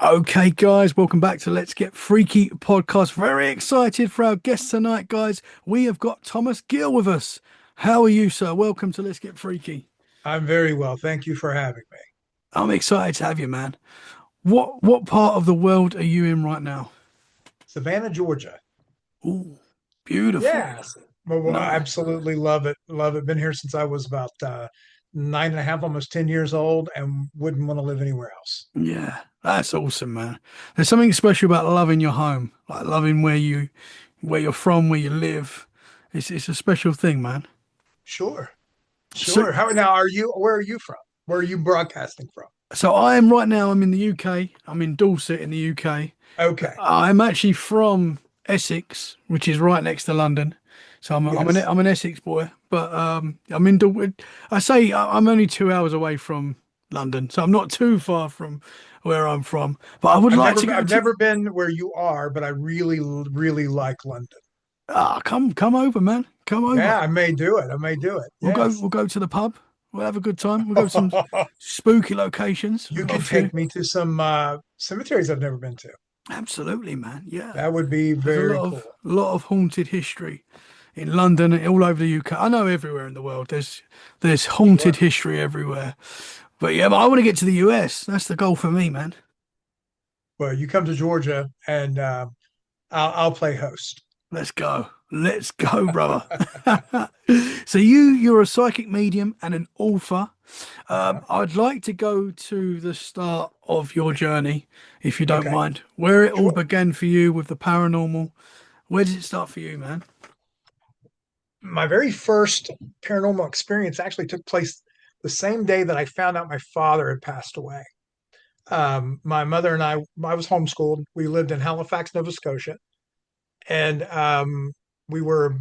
Okay, guys, welcome back to Let's Get Freaky podcast. Very excited for our guest tonight, guys. We have got Thomas Gill with us. How are you, sir? Welcome to Let's Get Freaky. I'm very well. Thank you for having me. I'm excited to have you, man. What part of the world are you in right now? Savannah, Georgia. Ooh, beautiful. Yes. Well, I No, absolutely love it. Love it. Been here since I was about 9.5, almost 10 years old, and wouldn't want to live anywhere else. yeah, that's awesome, man. There's something special about loving your home, like loving where you're from, where you live. It's a special thing, man. Sure. So Sure. How now where are you from? Where are you broadcasting from? So I am right now. I'm in the UK. I'm in Dorset in the UK. But Okay. I'm actually from Essex, which is right next to London. So Yes. I'm an Essex boy. But I'm in I say I'm only 2 hours away from London, so I'm not too far from where I'm from. But I would like to go I've to. never been where you are, but I really, really like London. Come over, man. Come over. Yeah, I may do it. I may do it. We'll Yes. go to the pub. We'll have a good time. We'll go to some spooky locations. We've You got a could few. take me to some cemeteries I've never been to. Absolutely, man. Yeah. That would be There's very cool. a lot of haunted history in London and all over the UK. I know everywhere in the world. There's haunted Sure. history everywhere. But I want to get to the US. That's the goal for me, man. Well, you come to Georgia and I'll play host. Let's go. Let's go, brother. So you're a psychic medium and an author. Uh-huh. I'd like to go to the start of your journey, if you don't Okay. mind. Where it all Sure. began for you with the paranormal. Where did it start for you, man? My very first paranormal experience actually took place the same day that I found out my father had passed away. My mother and I was homeschooled. We lived in Halifax, Nova Scotia, and we were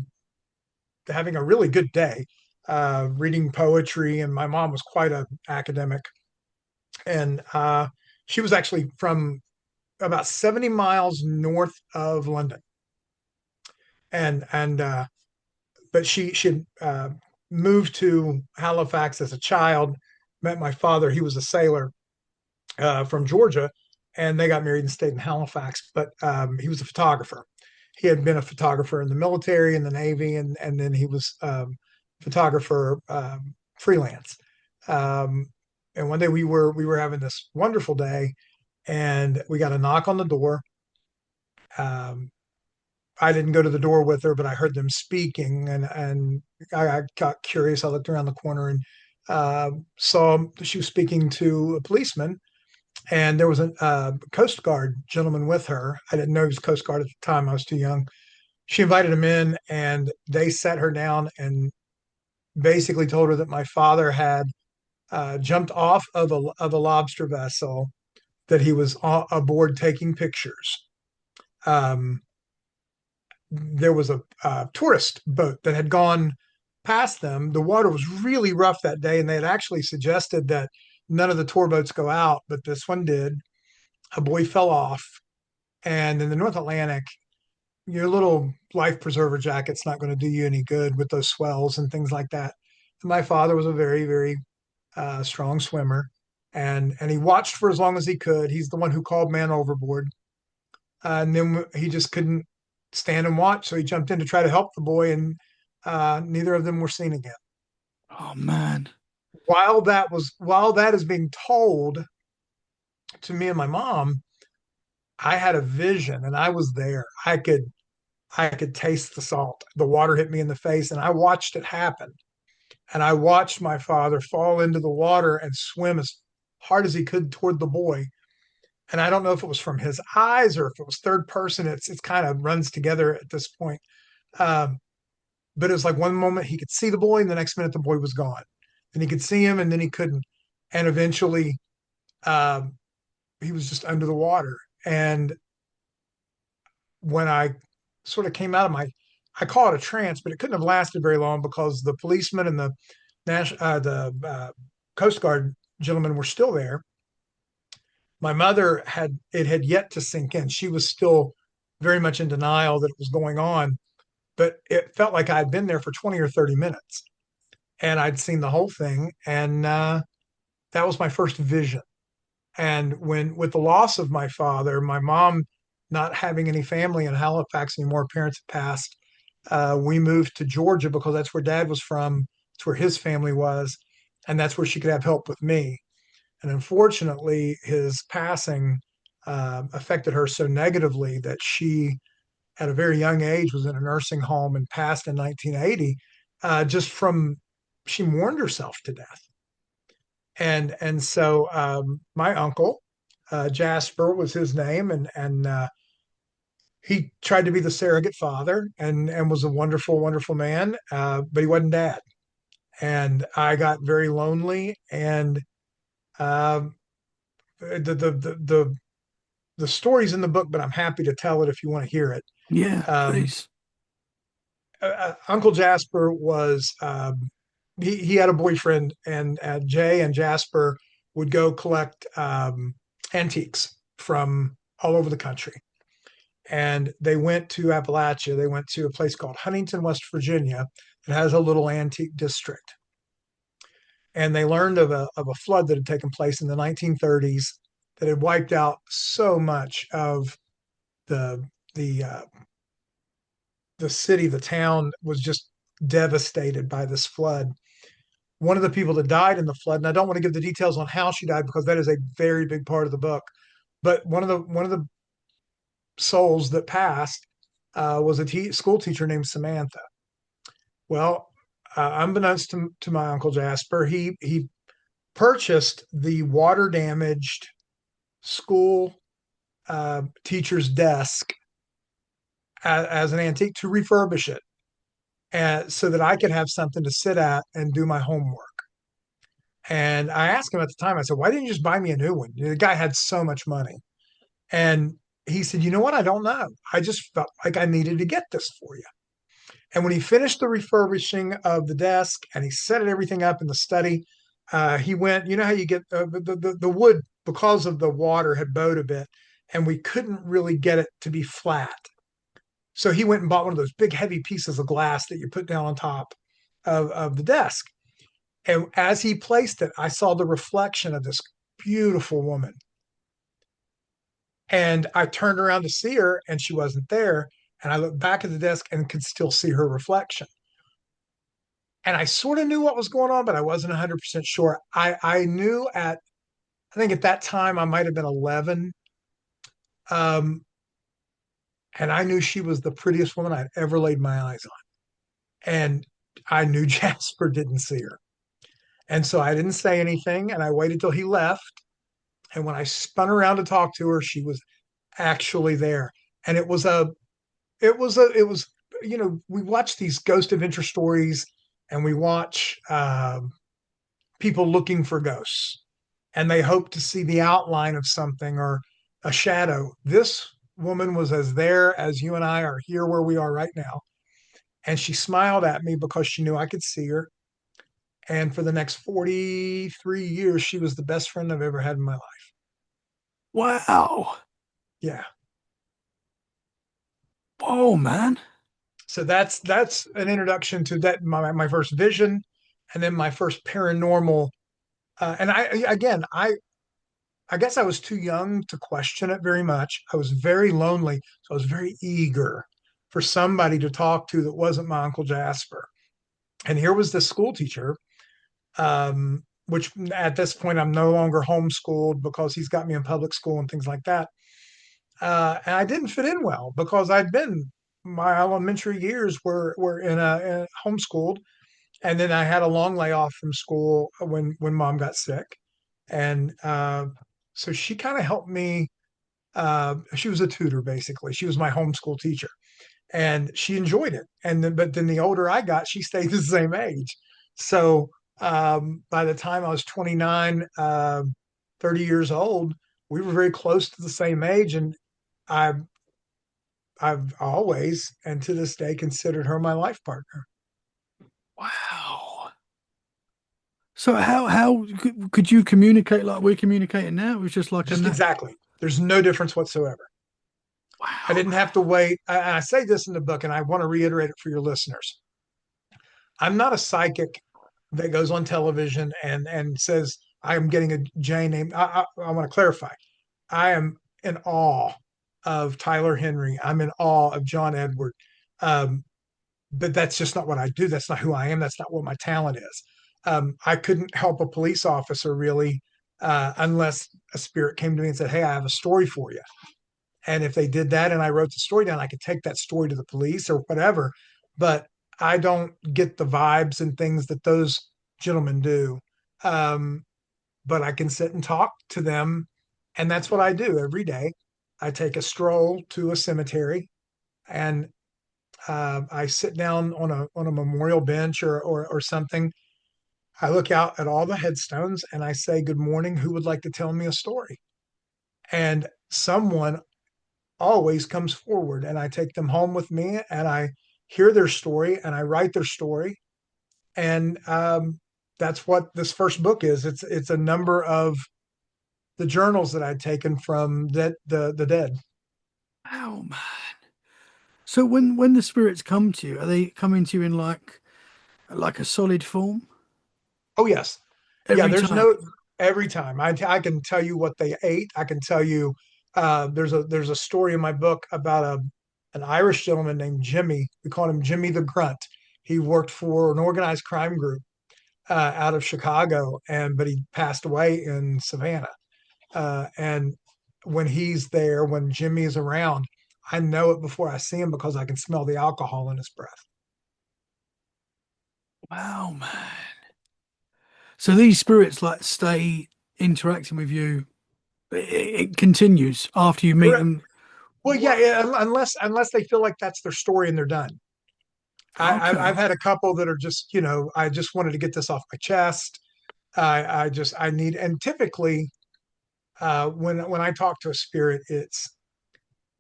having a really good day, reading poetry. And my mom was quite an academic, and she was actually from about 70 miles north of London, and but she had moved to Halifax as a child. Met my father; he was a sailor from Georgia, and they got married and stayed in Halifax. But he was a photographer. He had been a photographer in the military, in the Navy, and then he was photographer freelance. Um, and one day we were having this wonderful day, and we got a knock on the door. Um, I didn't go to the door with her, but I heard them speaking, and I got curious. I looked around the corner and saw she was speaking to a policeman, and there was a Coast Guard gentleman with her. I didn't know he was Coast Guard at the time. I was too young. She invited him in, and they sat her down and basically told her that my father had jumped off of a lobster vessel, that he was aboard taking pictures. Um, there was a tourist boat that had gone past them. The water was really rough that day, and they had actually suggested that none of the tour boats go out, but this one did. A boy fell off, and in the North Atlantic, your little life preserver jacket's not going to do you any good with those swells and things like that. And my father was a very, very strong swimmer, and he watched for as long as he could. He's the one who called man overboard, and then he just couldn't stand and watch, so he jumped in to try to help the boy, and neither of them were seen again. Oh man. While that is being told to me and my mom, I had a vision, and I was there. I could taste the salt. The water hit me in the face, and I watched it happen. And I watched my father fall into the water and swim as hard as he could toward the boy. And I don't know if it was from his eyes or if it was third person. It's kind of runs together at this point. Um, but it was like one moment he could see the boy, and the next minute the boy was gone. And he could see him, and then he couldn't. And eventually, um, he was just under the water. And when I sort of came out of I call it a trance, but it couldn't have lasted very long because the policeman and the Coast Guard gentlemen were still there. My mother had yet to sink in. She was still very much in denial that it was going on, but it felt like I had been there for 20 or 30 minutes, and I'd seen the whole thing. And that was my first vision. And when, with the loss of my father, my mom not having any family in Halifax anymore, parents had passed, we moved to Georgia because that's where dad was from. It's where his family was. And that's where she could have help with me. And unfortunately, his passing affected her so negatively that she, at a very young age, was in a nursing home and passed in 1980, just from, she mourned herself to death. And so my uncle, Jasper was his name, and he tried to be the surrogate father and was a wonderful, wonderful man, but he wasn't dad. And I got very lonely, and um, the story's in the book, but I'm happy to tell it if you want to hear it. Yeah, Um, please. Uncle Jasper was he had a boyfriend, and Jay and Jasper would go collect antiques from all over the country. And they went to Appalachia. They went to a place called Huntington, West Virginia. It has a little antique district. And they learned of a flood that had taken place in the 1930s that had wiped out so much of the the uh, the city. The town was just devastated by this flood. One of the people that died in the flood, and I don't want to give the details on how she died because that is a very big part of the book, but one of the souls that passed was a school teacher named Samantha. Well, unbeknownst to my uncle Jasper, he purchased the water damaged school teacher's desk as an antique to refurbish it, so that I could have something to sit at and do my homework. And I asked him at the time, I said, "Why didn't you just buy me a new one?" The guy had so much money. And he said, "You know what? I don't know. I just felt like I needed to get this for you." And when he finished the refurbishing of the desk and he set everything up in the study, he went, you know how you get the wood, because of the water had bowed a bit, and we couldn't really get it to be flat. So he went and bought one of those big, heavy pieces of glass that you put down on top of the desk. And as he placed it, I saw the reflection of this beautiful woman. And I turned around to see her, and she wasn't there. And I looked back at the desk and could still see her reflection. And I sort of knew what was going on, but I wasn't 100% sure. I knew I think at that time I might have been 11. Um, and I knew she was the prettiest woman I'd ever laid my eyes on. And I knew Jasper didn't see her. And so I didn't say anything, and I waited till he left. And when I spun around to talk to her, she was actually there. And it was, we watch these ghost adventure stories, and we watch people looking for ghosts, and they hope to see the outline of something or a shadow. This woman was as there as you and I are here where we are right now. And she smiled at me because she knew I could see her. And for the next 43 years, she was the best friend I've ever had in my life. Wow. Yeah. Oh man. So that's an introduction to that, my first vision, and then my first paranormal. And I guess I was too young to question it very much. I was very lonely, so I was very eager for somebody to talk to that wasn't my uncle Jasper. And here was this school teacher, which at this point I'm no longer homeschooled because he's got me in public school and things like that. And I didn't fit in well because I'd been, my elementary years were in a homeschooled, and then I had a long layoff from school when mom got sick, and so she kind of helped me. She was a tutor basically. She was my homeschool teacher, and she enjoyed it. And then, but then the older I got, she stayed the same age. So by the time I was 29, 30 years old, we were very close to the same age, and I I've always and to this day considered her my life partner. Wow. So how could you communicate like we're communicating now? It was just like a Just nat. exactly. There's no difference whatsoever. I Wow, didn't have to wait. I say this in the book, and I want to reiterate it for your listeners. I'm not a psychic that goes on television and says, I am getting a J name. I want to clarify. I am in awe of Tyler Henry. I'm in awe of John Edward. Um, but that's just not what I do. That's not who I am. That's not what my talent is. I couldn't help a police officer really unless a spirit came to me and said, "Hey, I have a story for you." And if they did that and I wrote the story down, I could take that story to the police or whatever. But I don't get the vibes and things that those gentlemen do. Um, but I can sit and talk to them. And that's what I do every day. I take a stroll to a cemetery and I sit down on a memorial bench or something. I look out at all the headstones and I say, "Good morning. Who would like to tell me a story?" And someone always comes forward, and I take them home with me and I hear their story and I write their story. And that's what this first book is. It's a number of the journals that I'd taken from the dead. Wow, man. So when the spirits come to you, are they coming to you in like a solid form Oh yes, yeah. every There's time? no every time. I can tell you what they ate. I can tell you. There's a story in my book about an Irish gentleman named Jimmy. We called him Jimmy the Grunt. He worked for an organized crime group out of Chicago, and but he passed away in Savannah. And when he's there, when Jimmy is around, I know it before I see him because I can smell the alcohol in his breath. Wow, man. So these spirits like stay interacting with you. It continues after you meet Correct. them. Well, yeah, What? yeah, unless they feel like that's their story and they're done. I've Okay. had a couple that are just, I just wanted to get this off my chest. I need, and typically when I talk to a spirit, it's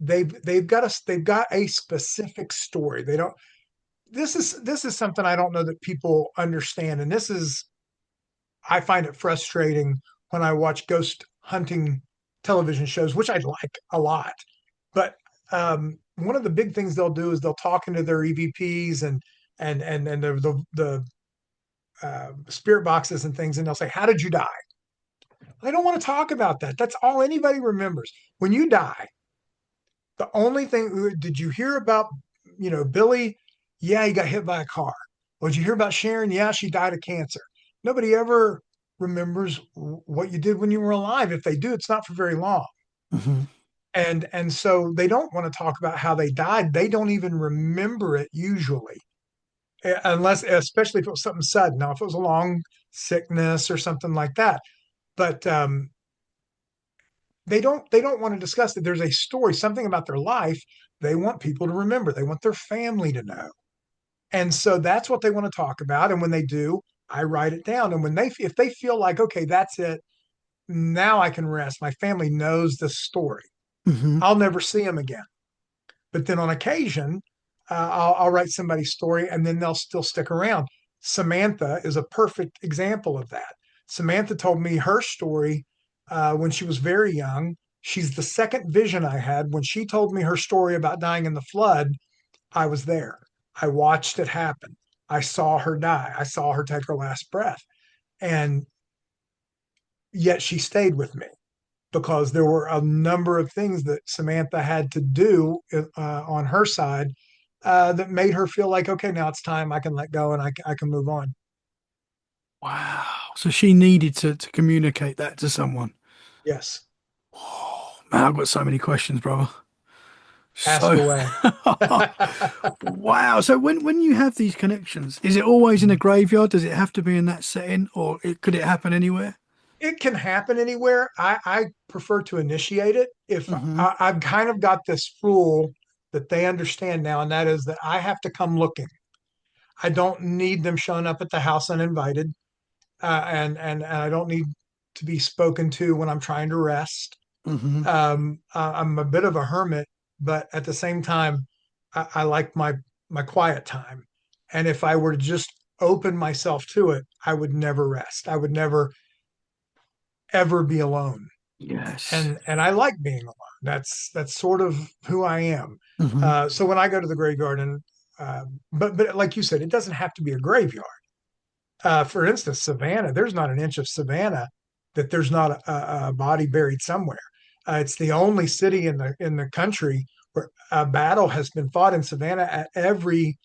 they've got a specific story. They don't. This is something I don't know that people understand, and this is I find it frustrating when I watch ghost hunting television shows, which I like a lot. But one of the big things they'll do is they'll talk into their EVPs and the spirit boxes and things, and they'll say, "How did you die?" I don't want to talk about that. That's all anybody remembers. When you die, the only thing did you hear about, Billy? Yeah, he got hit by a car. Well, did you hear about Sharon? Yeah, she died of cancer. Nobody ever remembers what you did when you were alive. If they do, it's not for very long. Hmm. And so they don't want to talk about how they died. They don't even remember it usually, unless especially if it was something sudden. Now, if it was a long sickness or something like that, but they don't want to discuss that there's a story, something about their life they want people to remember. They want their family to know. And so that's what they want to talk about. And when they do, I write it down. And if they feel like, okay, that's it, now I can rest. My family knows this story. Hmm. I'll never see them again. But then on occasion, I'll write somebody's story and then they'll still stick around. Samantha is a perfect example of that. Samantha told me her story when she was very young. She's the second vision I had. When she told me her story about dying in the flood, I was there. I watched it happen. I saw her die. I saw her take her last breath. And yet she stayed with me because there were a number of things that Samantha had to do on her side that made her feel like, okay, now it's time. I can let go and I can move on. Wow. So she needed to communicate that to someone. Yes. Oh, man, I've got so many questions, brother. Ask So, away. wow. So when you have these connections, is it always in a graveyard? Does it have to be in that setting, or could it happen anywhere? It can happen anywhere. I prefer to initiate it. If Hmm. I've kind of got this rule that they understand now, and that is that I have to come looking. I don't need them showing up at the house uninvited, and I don't need to be spoken to when I'm trying to rest. Hmm. I'm a bit of a hermit, but at the same time, I like my quiet time. And if I were to just open myself to it, I would never rest. I would never ever be alone. Yes. And I like being alone. That's sort of who I am. Hmm. So when I go to the graveyard, and but like you said, it doesn't have to be a graveyard. For instance, Savannah, there's not an inch of Savannah that there's not a body buried somewhere. It's the only city in the country where a battle has been fought in Savannah at every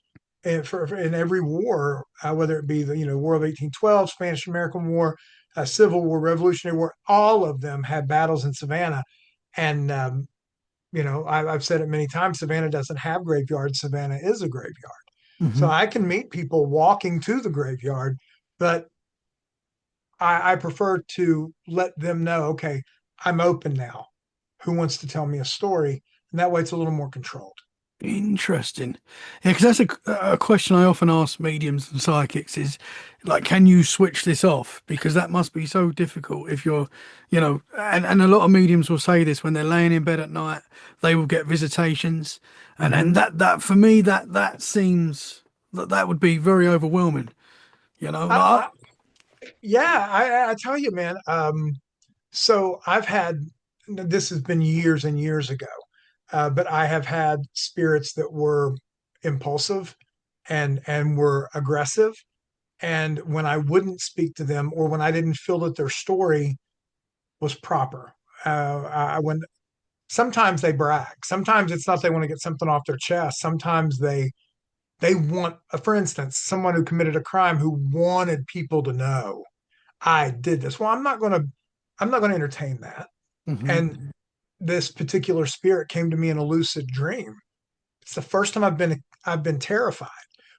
in every war, whether it be the War of 1812, Spanish American War, Civil War, Revolutionary War. All of them had battles in Savannah, and I've said it many times. Savannah doesn't have graveyards. Savannah is a graveyard. So Hmm. I can meet people walking to the graveyard, but I prefer to let them know, okay, I'm open now. Who wants to tell me a story? And that way it's a little more controlled. Interesting. Yeah, because that's a question I often ask mediums and psychics is like, can you switch this off? Because that must be so difficult if you're, and a lot of mediums will say this when they're laying in bed at night, they will get visitations. And Mm-hmm. that for me, that seems that would be very overwhelming, like, I, yeah, I tell you, man. So I've had this has been years and years ago, but I have had spirits that were impulsive and were aggressive. And when I wouldn't speak to them, or when I didn't feel that their story was proper, I when sometimes they brag. Sometimes it's not they want to get something off their chest. Sometimes they want, for instance, someone who committed a crime who wanted people to know I did this. Well, I'm not going to entertain that. hmm. And this particular spirit came to me in a lucid dream. It's the first time I've been terrified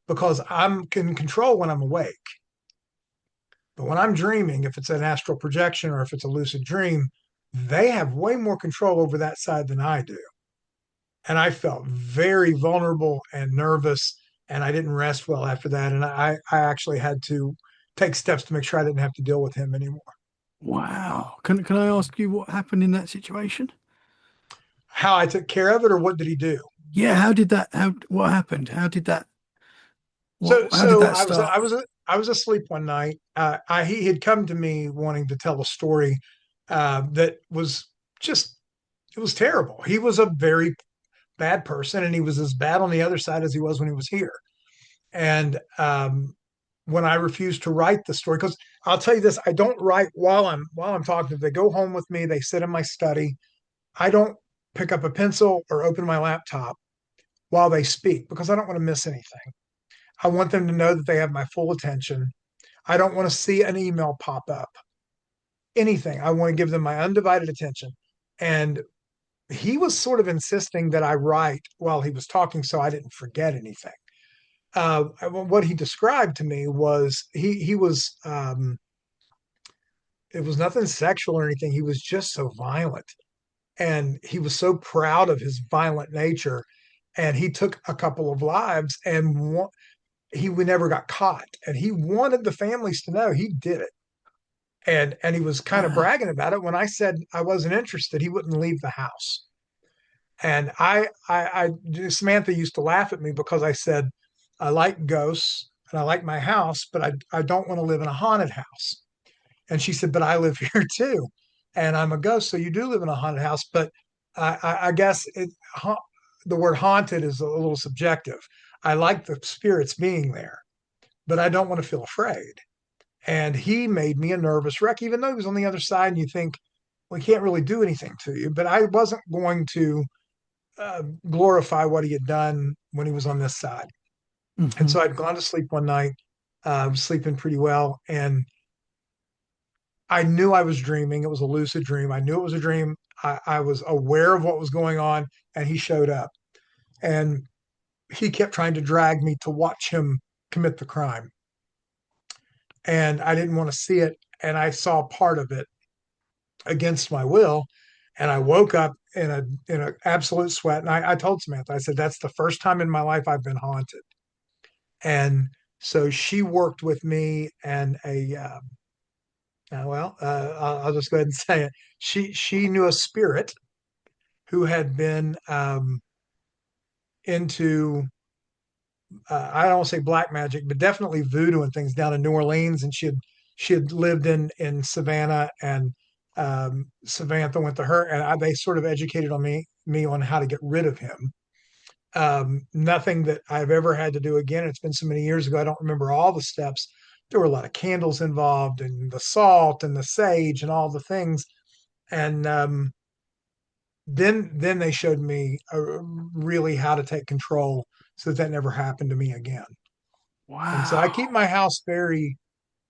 because I'm in control when I'm awake. But when I'm dreaming, if it's an astral projection or if it's a lucid dream, they have way more control over that side than I do. And I felt very vulnerable and nervous, and I didn't rest well after that. And I actually had to take steps to make sure I didn't have to deal with him anymore. Wow. Can I ask you what happened in that situation? How I took care of it, or what did he do? Yeah, how did that how what happened? So How did so that start? I was asleep one night. He had come to me wanting to tell a story that was just it was terrible. He was a very bad person, and he was as bad on the other side as he was when he was here. And when I refused to write the story, because I'll tell you this, I don't write while I'm talking. They go home with me. They sit in my study. I don't pick up a pencil or open my laptop while they speak because I don't want to miss anything. I want them to know that they have my full attention. I don't want to see an email pop up. Anything. I want to give them my undivided attention. And he was sort of insisting that I write while he was talking so I didn't forget anything. What he described to me was he was it was nothing sexual or anything. He was just so violent, and he was so proud of his violent nature. And he took a couple of lives, and he never got caught. And he wanted the families to know he did it. And he was kind of Wow. bragging about it. When I said I wasn't interested, he wouldn't leave the house. And Samantha used to laugh at me because I said I like ghosts and I like my house, but I don't want to live in a haunted house. And she said, but I live here too, and I'm a ghost, so you do live in a haunted house. But I guess the word haunted is a little subjective. I like the spirits being there, but I don't want to feel afraid. And he made me a nervous wreck, even though he was on the other side. And you think, well, he can't really do anything to you. But I wasn't going to glorify what he had done when he was on this side. And Hmm. so I'd gone to sleep one night, sleeping pretty well, and I knew I was dreaming. It was a lucid dream. I knew it was a dream. I was aware of what was going on, and he showed up. And he kept trying to drag me to watch him commit the crime. And I didn't want to see it. And I saw part of it against my will. And I woke up in an absolute sweat. And I told Samantha, I said, that's the first time in my life I've been haunted. And so she worked with me, and I'll just go ahead and say it. She knew a spirit who had been into I don't want to say black magic, but definitely voodoo and things down in New Orleans, and she had lived in Savannah, and Samantha went to her, and they sort of educated on me on how to get rid of him. Nothing that I've ever had to do again. It's been so many years ago, I don't remember all the steps, there were a lot of candles involved and the salt and the sage and all the things. And then they showed me really how to take control so that never happened to me again. And so I keep Wow. my house very,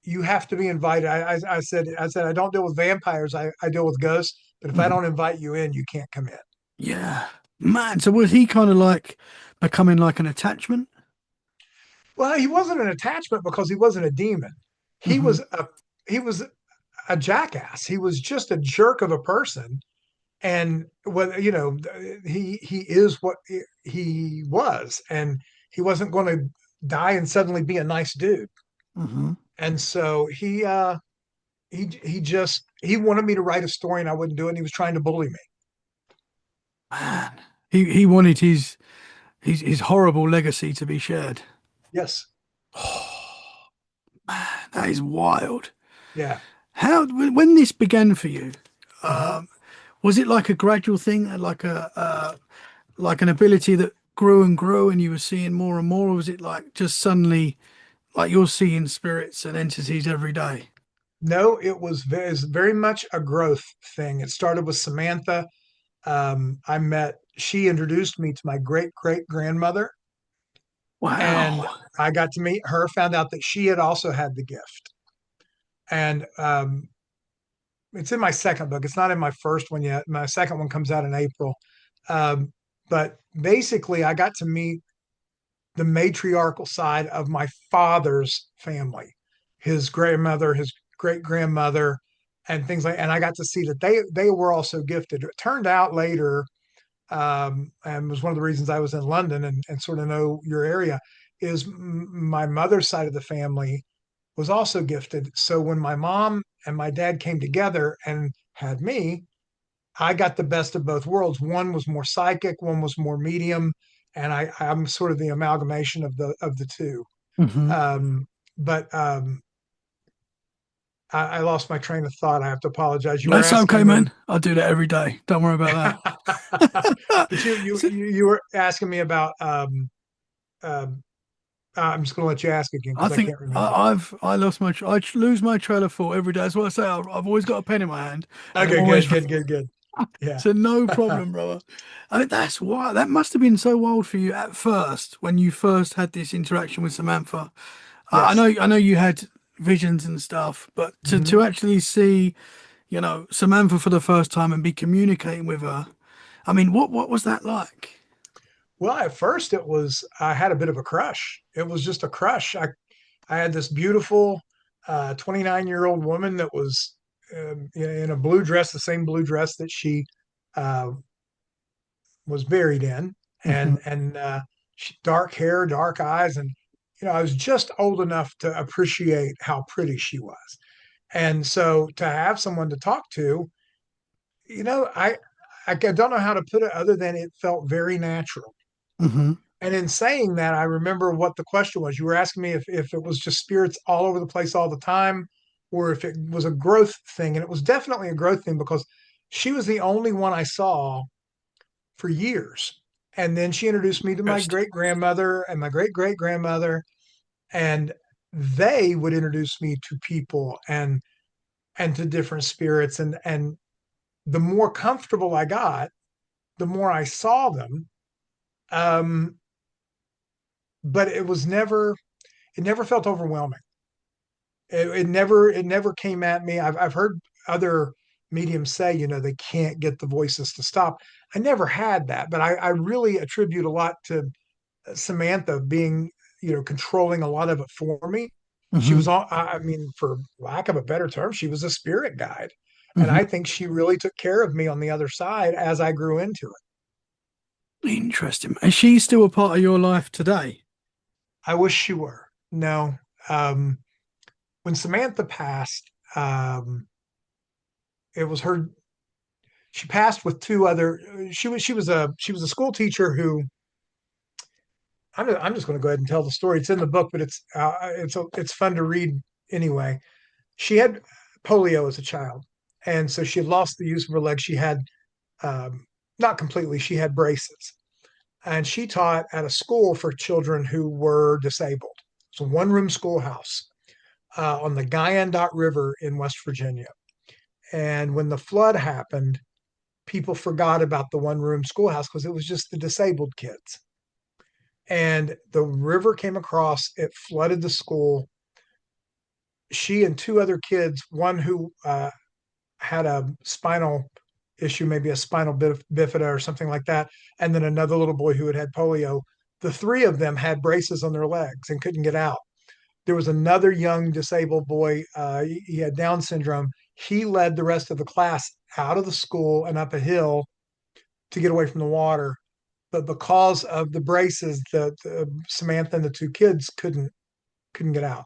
you have to be invited. I said I don't deal with vampires. I deal with ghosts. But if I Mhm. don't invite you in, you can't come in. Yeah. Man, so was he kind of like becoming like an attachment? Well, he wasn't an attachment because he wasn't a demon. He Hmm. was a he was a jackass. He was just a jerk of a person. And what he is what he was, and he wasn't going to die and suddenly be a nice dude. Hmm. And so he wanted me to write a story and I wouldn't do it. And he was trying to bully me. Man, he wanted his horrible legacy to be shared. Yes. Oh, man, that is wild. Yeah. How when this began for you, Uh-huh. was it like a gradual thing, like an ability that grew and grew, and you were seeing more and more, or was it like just suddenly like you're seeing spirits and entities every day? No, it's very much a growth thing. It started with Samantha. She introduced me to my great great grandmother, and Wow. I got to meet her, found out that she had also had the gift. And it's in my second book. It's not in my first one yet. My second one comes out in April. Um, but basically, I got to meet the matriarchal side of my father's family, his grandmother, his great grandmother, and things like. And I got to see that they were also gifted. It turned out later, and was one of the reasons I was in London and sort of know your area, is my mother's side of the family was also gifted. So when my mom and my dad came together and had me, I got the best of both worlds. One was more psychic, one was more medium, and I'm sort of the amalgamation of the two. Hmm. Um, but I lost my train of thought. I have to apologize. You were That's okay, asking man. me, I do that every day. Don't worry about but that. So, you were asking me about. Um, I'm just going to let you ask again I because I think can't remember. I lost my lose my trail of thought every day. That's what I say. I've always got a pen in my hand, and I'm Okay, always good. Yeah. so no problem, brother. I mean, that's why that must have been so wild for you at first when you first had this interaction with Samantha. Yes. I know you had visions and stuff, but to Hmm. actually see, Samantha for the first time and be communicating with her. I mean, what was that like? Well, at first I had a bit of a crush. It was just a crush. I had this beautiful 29-year-old woman that was in a blue dress, the same blue dress that she uh, was buried in, Hmm. and dark hair, dark eyes, and I was just old enough to appreciate how pretty she was, and so to have someone to talk to, you know, I don't know how to put it other than it felt very natural. Hmm. And in saying that, I remember what the question was. You were asking me if it was just spirits all over the place all the time, or if it was a growth thing. And it was definitely a growth thing because she was the only one I saw for years. And then she introduced me to my Interesting. great grandmother and my great great grandmother, and they would introduce me to people and to different spirits. And the more comfortable I got, the more I saw them. Um, but it never felt overwhelming. It never came at me. I've heard other mediums say, they can't get the voices to stop. I never had that, but I really attribute a lot to Samantha being, controlling a lot of it for me. She Hmm. was all, I mean, for lack of a better term, she was a spirit guide. And Hmm. I think she really took care of me on the other side as I grew into it. Interesting. Is she still a part of your life today? I wish she were. No. Um, when Samantha passed, it was her she passed with two other she was a school teacher who I'm just going to go ahead and tell the story. It's in the book, but it's fun to read anyway. She had polio as a child, and so she had lost the use of her leg. She had um, not completely, she had braces, and she taught at a school for children who were disabled. It's a one room schoolhouse. on the Guyandotte River in West Virginia. And when the flood happened, people forgot about the one room schoolhouse because it was just the disabled kids. And the river came across, it flooded the school. She and two other kids, one who had a spinal issue, maybe a spinal bifida or something like that, and then another little boy who had polio. The three of them had braces on their legs and couldn't get out. There was another young disabled boy. He had Down syndrome. He led the rest of the class out of the school and up a hill to get away from the water. But because of the braces, the Samantha and the two kids couldn't get out.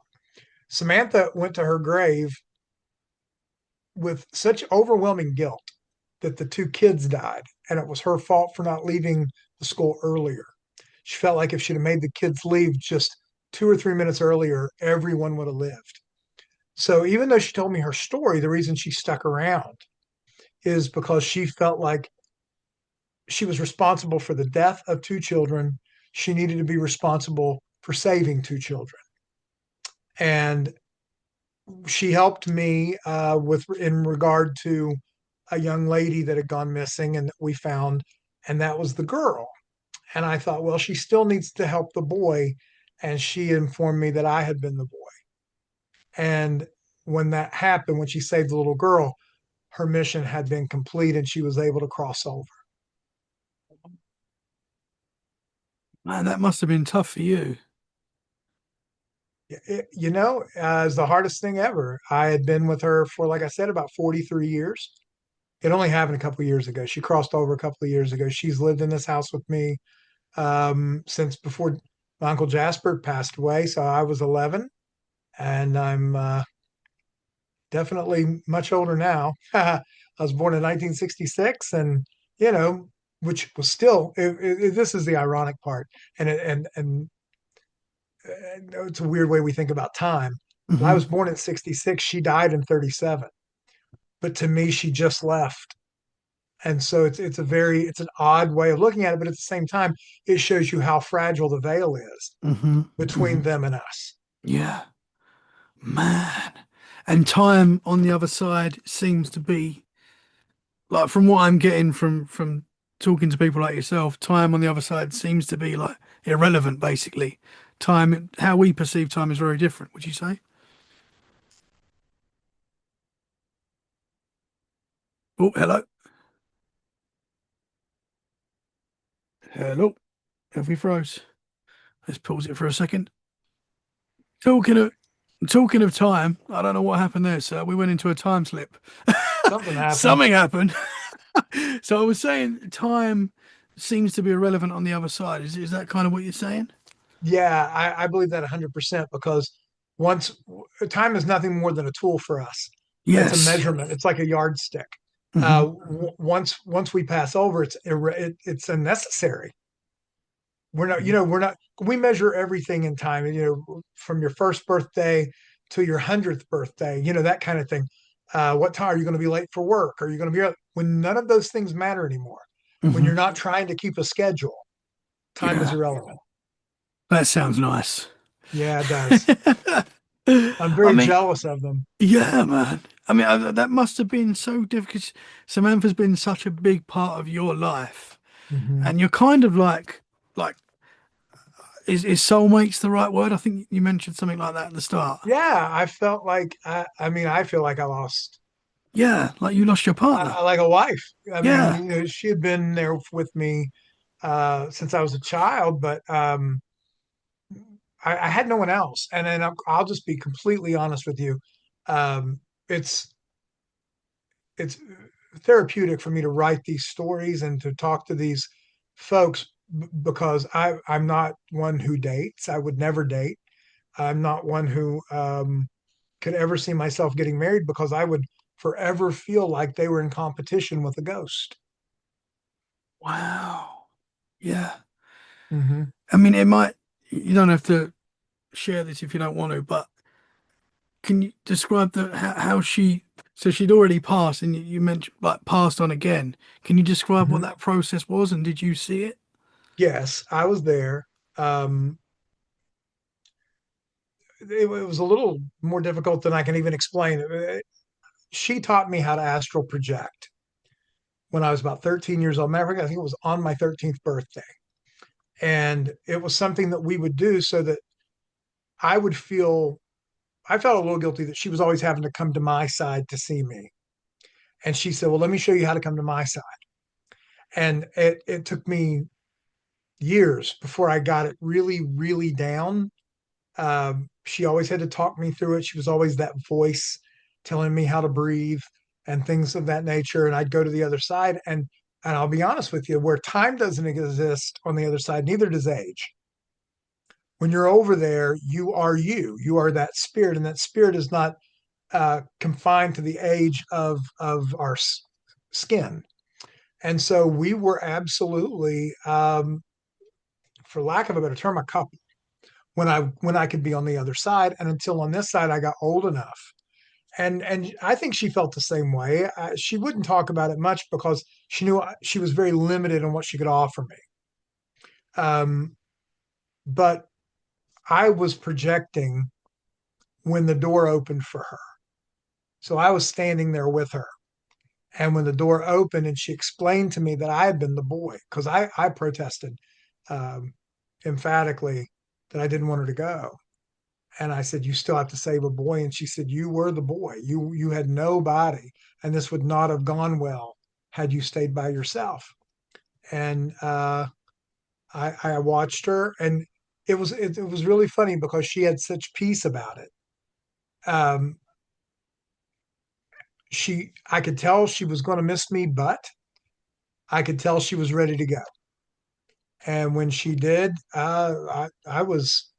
Samantha went to her grave with such overwhelming guilt that the two kids died, and it was her fault for not leaving the school earlier. She felt like if she'd have made the kids leave just 2 or 3 minutes earlier, everyone would have lived. So even though she told me her story, the reason she stuck around is because she felt like she was responsible for the death of two children. She needed to be responsible for saving two children. And she helped me with in regard to a young lady that had gone missing and that we found, and that was the girl. And I thought, well, she still needs to help the boy. And she informed me that I had been the boy. And when that happened, when she saved the little girl, her mission had been complete and she was able to cross over. Man, that must have been tough for you. It was the hardest thing ever. I had been with her for, like I said, about 43 years. It only happened a couple of years ago. She crossed over a couple of years ago. She's lived in this house with me since before my Uncle Jasper passed away. So I was 11, and I'm definitely much older now. I was born in 1966, and you know, which was still. This is the ironic part, and it's a weird way we think about time. But I Hmm. was born in 66. She died in 37. But to me, she just left. And so it's an odd way of looking at it, but at the same time, it shows you how fragile the veil is Hmm. between Hmm. them and us. Yeah, man. And time on the other side seems to be like from what I'm getting from talking to people like yourself, time on the other side seems to be like irrelevant basically. Time, how we perceive time is very different, would you say? Oh, hello. Hello. Have we froze? Let's pause it for a second. Talking of talking of time, I don't know what happened there, sir. We went into a time slip. Something happened. Something happened. So I was saying time seems to be irrelevant on the other side. Is that kind of what you're saying? Yeah, I believe that 100% because once time is nothing more than a tool for us. It's a Yes. measurement. It's like a yardstick. Hmm. Once we pass over, it's unnecessary. We're not. We measure everything in time. From your first birthday to your 100th birthday. That kind of thing. What time are you going to be late for work? Are you going to be when none of those things matter anymore? When Hmm. you're not trying to keep a schedule, time is Yeah. irrelevant. That sounds nice. Yeah, it does. I'm I very mean, jealous of them. yeah, man. I mean, that must have been so difficult. Samantha's been such a big part of your life, Hmm. and you're kind of like, is soulmates the right word? I think you mentioned something like that at the start. Yeah, I felt like I mean, I feel like I lost Yeah, like you lost your partner. like a wife. I mean, Yeah. she had been there with me since I was a child, but I had no one else. And then I'll just be completely honest with you. Um, it's it's therapeutic for me to write these stories and to talk to these folks because I'm not one who dates. I would never date. I'm not one who could ever see myself getting married because I would forever feel like they were in competition with a ghost. Wow. Yeah. Hmm. I mean, it might, you don't have to share this if you don't want to, but can you describe how she, so she'd already passed and you mentioned like passed on again. Can you describe what Hmm. that process was and did you see it? Yes, I was there. Um, it was a little more difficult than I can even explain. She taught me how to astral project when I was about 13 years old. Matter of fact, I think it was on my 13th birthday. And it was something that we would do so that I would feel, I felt a little guilty that she was always having to come to my side to see me. And she said, well, let me show you how to come to my side. And it took me years before I got it really, really down. She always had to talk me through it. She was always that voice telling me how to breathe and things of that nature. And I'd go to the other side, and I'll be honest with you, where time doesn't exist on the other side, neither does age. When you're over there, you are you. You are that spirit, and that spirit is not confined to the age of our skin. And so we were absolutely, for lack of a better term, a couple when I could be on the other side. And until on this side, I got old enough. And I think she felt the same way. She wouldn't talk about it much because she knew she was very limited on what she could offer me. Um, but I was projecting when the door opened for her. So I was standing there with her. And when the door opened and she explained to me that I had been the boy, because I protested um, emphatically that I didn't want her to go. And I said, you still have to save a boy. And she said, you were the boy. You had nobody. And this would not have gone well had you stayed by yourself. And I watched her, and it was really funny because she had such peace about it. Um, I could tell she was going to miss me, but I could tell she was ready to go. And when she did, I was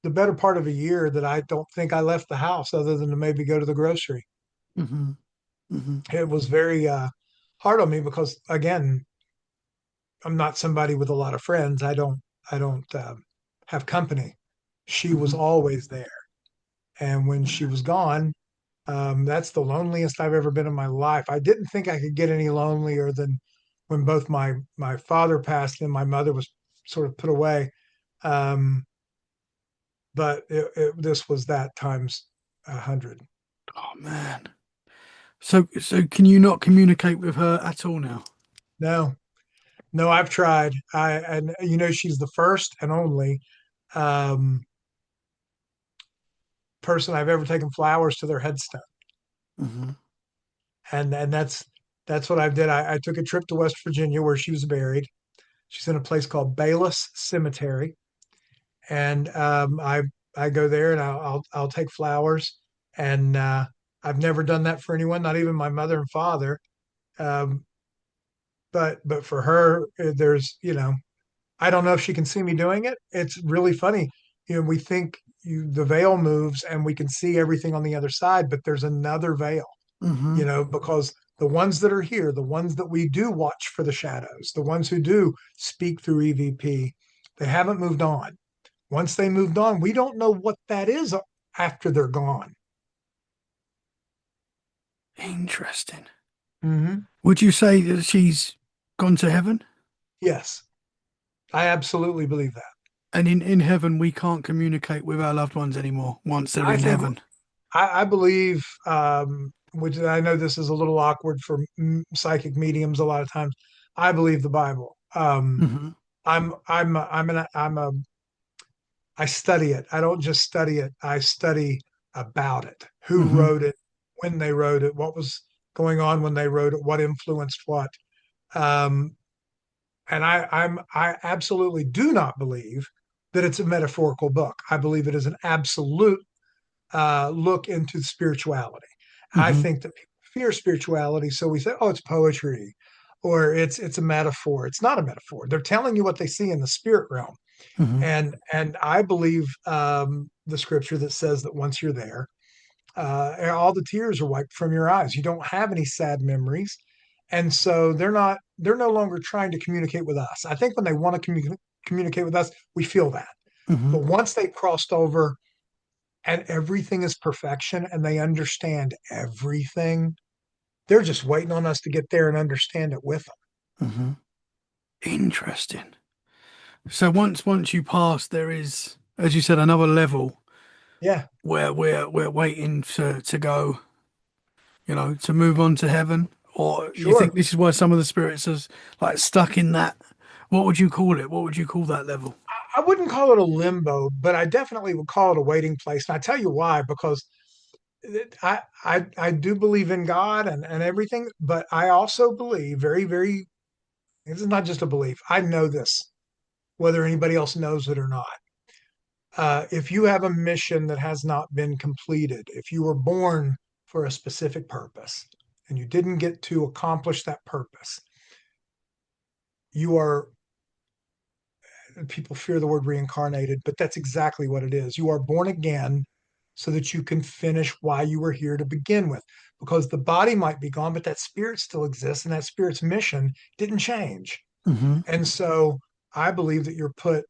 the better part of a year that I don't think I left the house other than to maybe go to the grocery. Hmm. Hmm. It was very hard on me because, again, I'm not somebody with a lot of friends. I don't have company. She was Hmm. always there, and when she was gone, that's the loneliest I've ever been in my life. I didn't think I could get any lonelier than when both my father passed and my mother was sort of put away. Um, but this was that times 100. Oh man. So can you not communicate with her at all now? No, no, I've tried. And she's the first and only um, person I've ever taken flowers to their headstone, Hmm. and that's what I did. I took a trip to West Virginia where she was buried. She's in a place called Bayless Cemetery, and I go there and I'll take flowers, and I've never done that for anyone, not even my mother and father. Um, but for her, there's I don't know if she can see me doing it. It's really funny. We think the veil moves and we can see everything on the other side, but there's another veil, Hmm. because the ones that are here, the ones that we do watch for the shadows, the ones who do speak through EVP, they haven't moved on. Once they moved on, we don't know what that is after they're gone. Interesting. Hmm. Would you say that she's gone to heaven? Yes, I absolutely believe that. And in heaven, we can't communicate with our loved ones anymore once they're I in think heaven. I believe, which I know this is a little awkward for psychic mediums a lot of times. I believe the Bible. Hmm. I study it. I don't just study it. I study about it. Who Hmm. wrote it? When they wrote it? What was going on when they wrote it? What influenced what? Um, and I absolutely do not believe that it's a metaphorical book. I believe it is an absolute look into spirituality. I Hmm. think that people fear spirituality, so we say, "Oh, it's poetry," or it's a metaphor. It's not a metaphor. They're telling you what they see in the spirit realm, Hmm. and I believe the scripture that says that once you're there, all the tears are wiped from your eyes. You don't have any sad memories, and so they're no longer trying to communicate with us. I think when they want to communicate with us, we feel that. Hmm. But once they've crossed over and everything is perfection and they understand everything, they're just waiting on us to get there and understand it with them. Hmm. Interesting. So once you pass, there is. as you said, another level Yeah, where we're waiting to go, to move on to heaven? Or you think sure. this is why some of the spirits are like stuck in that? What would you call it? What would you call that level? I wouldn't call it a limbo, but I definitely would call it a waiting place. And I tell you why, because I do believe in God and everything, but I also believe very, very, this is not just a belief. I know this, whether anybody else knows it or not. If you have a mission that has not been completed, if you were born for a specific purpose and you didn't get to accomplish that purpose, you are, people fear the word reincarnated, but that's exactly what it is. You are born again so that you can finish why you were here to begin with. Because the body might be gone, but that spirit still exists, and that spirit's mission didn't change. Hmm. And so I believe that you're put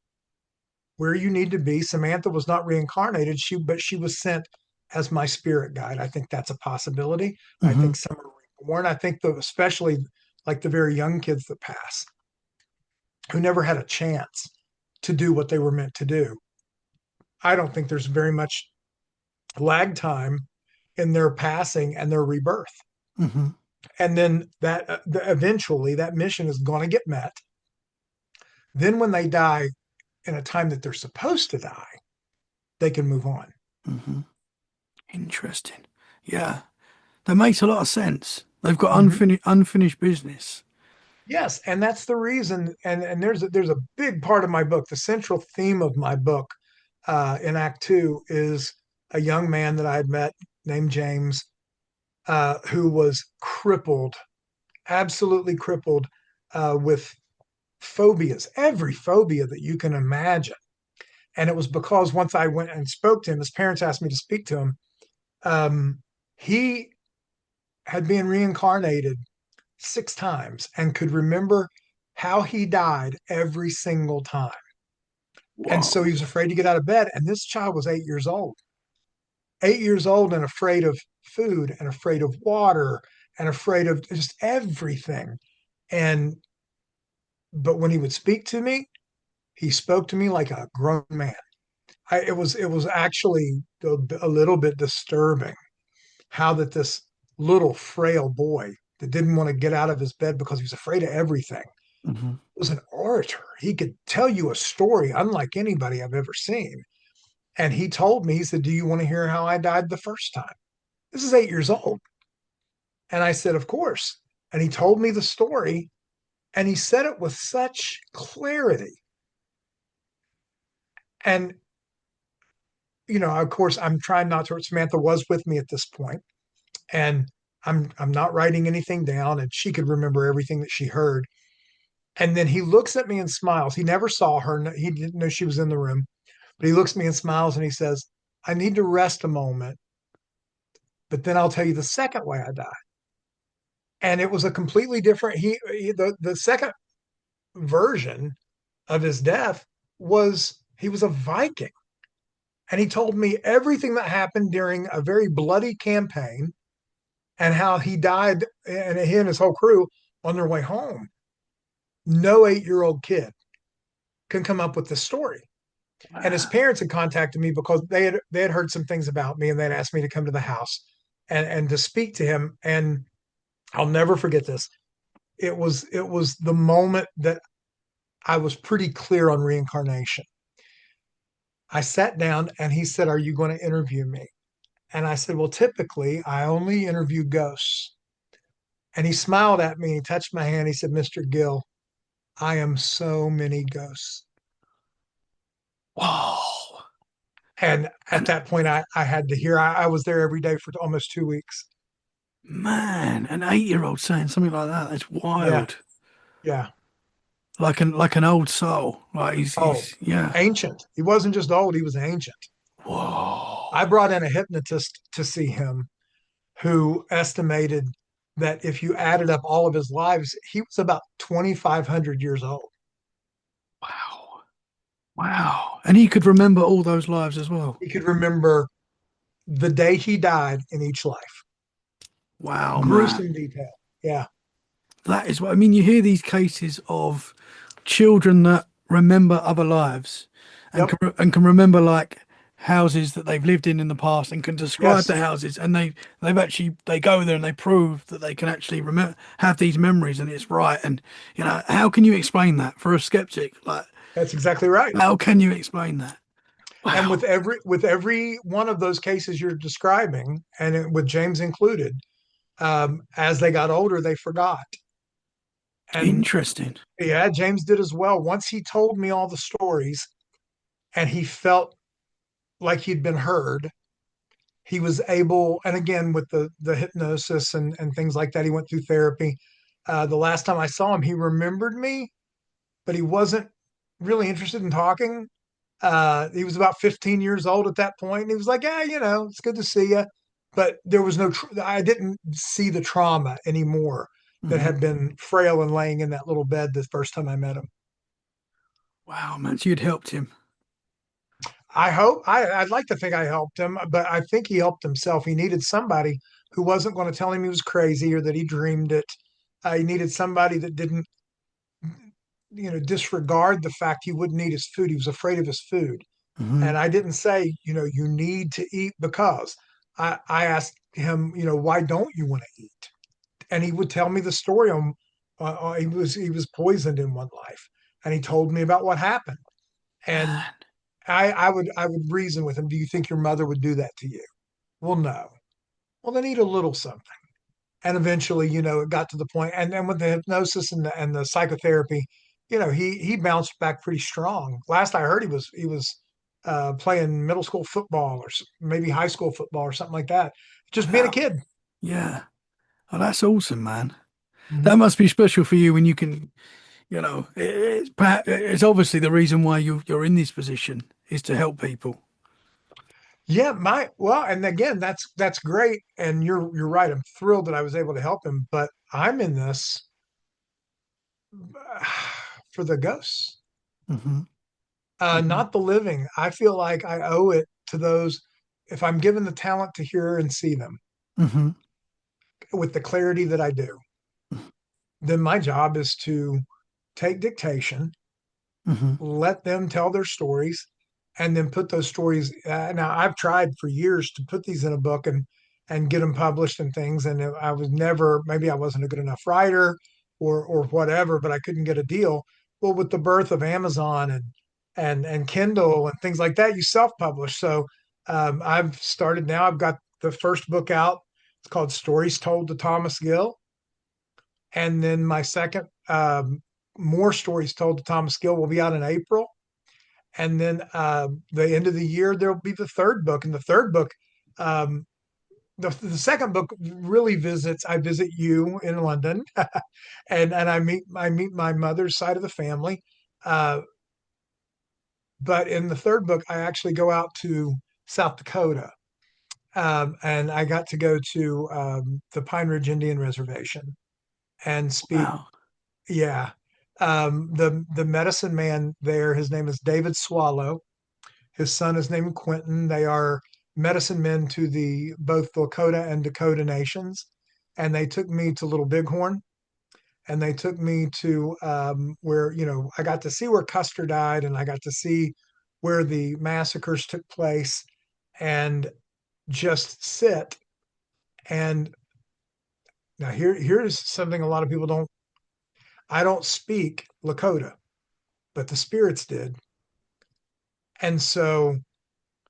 where you need to be. Samantha was not reincarnated, but she was sent as my spirit guide. I think that's a possibility. I Hmm. think some are reborn. I think especially like the very young kids that pass, who never had a chance to do what they were meant to do. I don't think there's very much lag time in their passing and their rebirth. Hmm. And then that eventually that mission is going to get met. Then when they die in a time that they're supposed to die, they can move on. Hmm. Interesting. Yeah, that makes a lot of sense. They've got Mm-hmm. unfinished business. Yes, and that's the reason. And there's a big part of my book. The central theme of my book in Act Two is a young man that I had met named James, who was crippled, absolutely crippled, with phobias, every phobia that you can imagine. And it was because once I went and spoke to him, his parents asked me to speak to him. Um, he had been reincarnated 6 times and could remember how he died every single time. And so Whoa. he was afraid to get out of bed. And this child was 8 years old, 8 years old and afraid of food and afraid of water and afraid of just everything. And, but when he would speak to me, he spoke to me like a grown man. It was actually a little bit disturbing how that this little frail boy that didn't want to get out of his bed because he was afraid of everything Hmm. was an orator. He could tell you a story unlike anybody I've ever seen. And he told me, he said, "Do you want to hear how I died the first time?" This is 8 years old. And I said, "Of course." And he told me the story, and he said it with such clarity. And, of course, I'm trying not to. Samantha was with me at this point, and I'm not writing anything down, and she could remember everything that she heard. And then he looks at me and smiles. He never saw her. He didn't know she was in the room, but he looks at me and smiles and he says, "I need to rest a moment, but then I'll tell you the second way I died." And it was a completely different. The second version of his death was he was a Viking, and he told me everything that happened during a very bloody campaign and how he died, and he and his whole crew on their way home. No 8-year-old kid can come up with this story. And his Wow. parents had contacted me because they had heard some things about me, and they'd asked me to come to the house and to speak to him. And I'll never forget this. It was the moment that I was pretty clear on reincarnation. I sat down and he said, "Are you going to interview me?" And I said, "Well, typically I only interview ghosts." And he smiled at me, he touched my hand, he said, "Mr. Gill, I am so many ghosts." Whoa. And at And that point, I had to hear. I was there every day for almost 2 weeks. man, an 8-year-old saying something like that, that's Yeah, wild. yeah. Like an old soul. Like Oh, he's yeah. ancient. He wasn't just old, he was ancient. I Whoa. brought in a hypnotist to see him who estimated that if you added up all of his lives, he was about 2,500 years old. Wow. Wow. And he could remember all those lives as well. He could remember the day he died in each life. Wow, man. Gruesome detail. Yeah. That is what I mean. You hear these cases of children that remember other lives, Yep, and can remember like houses that they've lived in the past and can describe yes, the houses, and they've actually they go there and they prove that they can actually remember have these memories and it's right. And how can you explain that for a skeptic? Like, that's exactly right. how can you explain that? And Wow, with every one of those cases you're describing, and with James included, as they got older, they forgot. And interesting. yeah, James did as well. Once he told me all the stories, and he felt like he'd been heard, he was able, and again with the hypnosis and things like that, he went through therapy. The last time I saw him, he remembered me, but he wasn't really interested in talking. He was about 15 years old at that point, and he was like, "Yeah, it's good to see you." But there was no, I didn't see the trauma anymore that Hmm. had been frail and laying in that little bed the first time I met him. Wow, man, so you'd helped him. I'd like to think I helped him, but I think he helped himself. He needed somebody who wasn't going to tell him he was crazy or that he dreamed it. He needed somebody that didn't, disregard the fact he wouldn't eat his food. He was afraid of his food. Hmm. And I didn't say, you need to eat because I asked him, why don't you want to eat? And he would tell me the story on, he was poisoned in one life. And he told me about what happened. And Man, I would reason with him. Do you think your mother would do that to you? Well, no. Well, then eat a little something. And eventually, it got to the point, and then with the hypnosis and the psychotherapy, he bounced back pretty strong. Last I heard, he was playing middle school football or maybe high school football or something like that. Just being a wow, kid. yeah. Oh, that's awesome, man. That Mhm. must be special for you when you can, it's obviously the reason why you're in this position is to help people. Yeah, and again, that's great, and you're right. I'm thrilled that I was able to help him, but I'm in this for the ghosts. Hmm. Hmm. Not the living. I feel like I owe it to those if I'm given the talent to hear and see them Hmm. with the clarity that I do, then my job is to take dictation, Hmm. let them tell their stories, and then put those stories. Now, I've tried for years to put these in a book and get them published and things, and I was never. Maybe I wasn't a good enough writer, or whatever, but I couldn't get a deal. Well, with the birth of Amazon and Kindle and things like that, you self-publish. So I've started now. I've got the first book out. It's called Stories Told to Thomas Gill, and then my second, More Stories Told to Thomas Gill, will be out in April. And then the end of the year, there'll be the third book. And the third book, um, the second book really I visit you in London, and I meet my mother's side of the family. Uh, but in the third book, I actually go out to South Dakota, and I got to go to the Pine Ridge Indian Reservation and speak. Wow. Yeah. The medicine man there, his name is David Swallow. His son is named Quentin. They are medicine men to the both the Lakota and Dakota nations. And they took me to Little Bighorn, and they took me to where, I got to see where Custer died, and I got to see where the massacres took place, and just sit. And now here's something a lot of people don't. I don't speak Lakota, but the spirits did. And so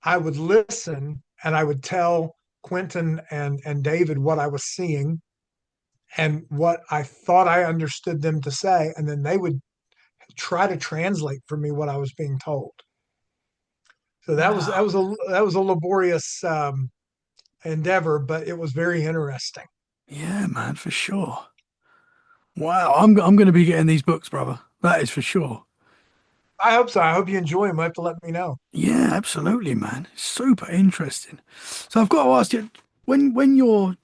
I would listen, and I would tell Quentin and David what I was seeing and what I thought I understood them to say. And then they would try to translate for me what I was being told. So that was that Wow. was a that was a laborious endeavor, but it was very interesting. Yeah, man, for sure. Wow. I'm going to be getting these books, brother. That is for sure. I hope so. I hope you enjoy them. You have to let me know. Yeah, absolutely, man. Super interesting. So I've got to ask you, when you're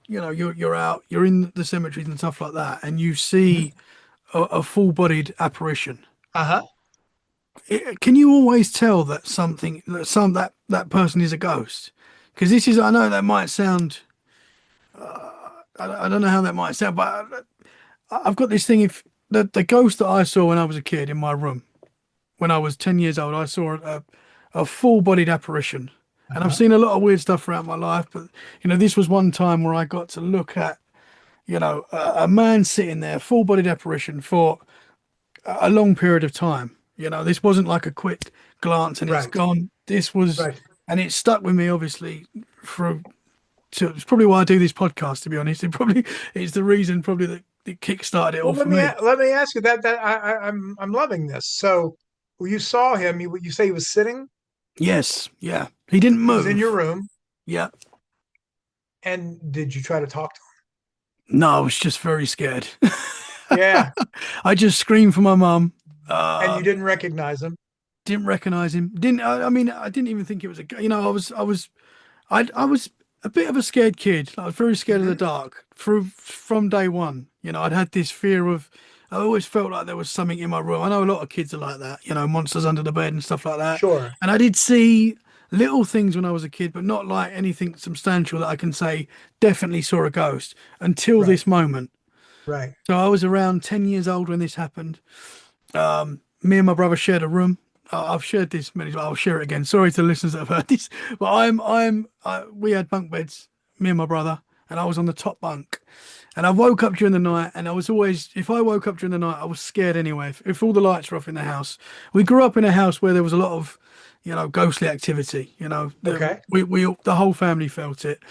out, you're in the cemeteries and stuff like that, and you Mhm. see a full-bodied apparition. Uh-huh. Can you always tell that that person is a ghost? Because this is, I know that might sound, I don't know how that might sound, but I've got this thing. If the ghost that I saw when I was a kid in my room, when I was 10 years old, I saw a full-bodied apparition. And I've Uh-huh. seen a lot of weird stuff throughout my life, but this was one time where I got to look at, a man sitting there, full-bodied apparition for a long period of time. This wasn't like a quick glance and it's Right. gone. This was, Right. and it stuck with me obviously for. So it's probably why I do this podcast. To be honest, it's the reason probably that it kick-started it all Well, for me. let me ask you that I'm loving this. So, when you saw him, you say he was sitting. Yes, yeah. He didn't He was in your move. room, Yeah. and did you try to talk to No, I was just very scared. him? Yeah, I just screamed for my mum. and you Uh, didn't recognize him. didn't recognize him. Didn't. I mean, I didn't even think it was a. I was a bit of a scared kid. I was very scared of the Hmm. dark from day one. I'd had this fear of. I always felt like there was something in my room. I know a lot of kids are like that. Monsters under the bed and stuff like that. Sure. And I did see little things when I was a kid, but not like anything substantial that I can say definitely saw a ghost until Right. this moment. Right. So I was around 10 years old when this happened. Me and my brother shared a room. I've shared this many times. I'll share it again. Sorry to the listeners that have heard this, but we had bunk beds, me and my brother, and I was on the top bunk. And I woke up during the night, and I was always, if I woke up during the night, I was scared anyway. If all the lights were off in the house, we grew up in a house where there was a lot of, ghostly activity. Okay. The whole family felt it.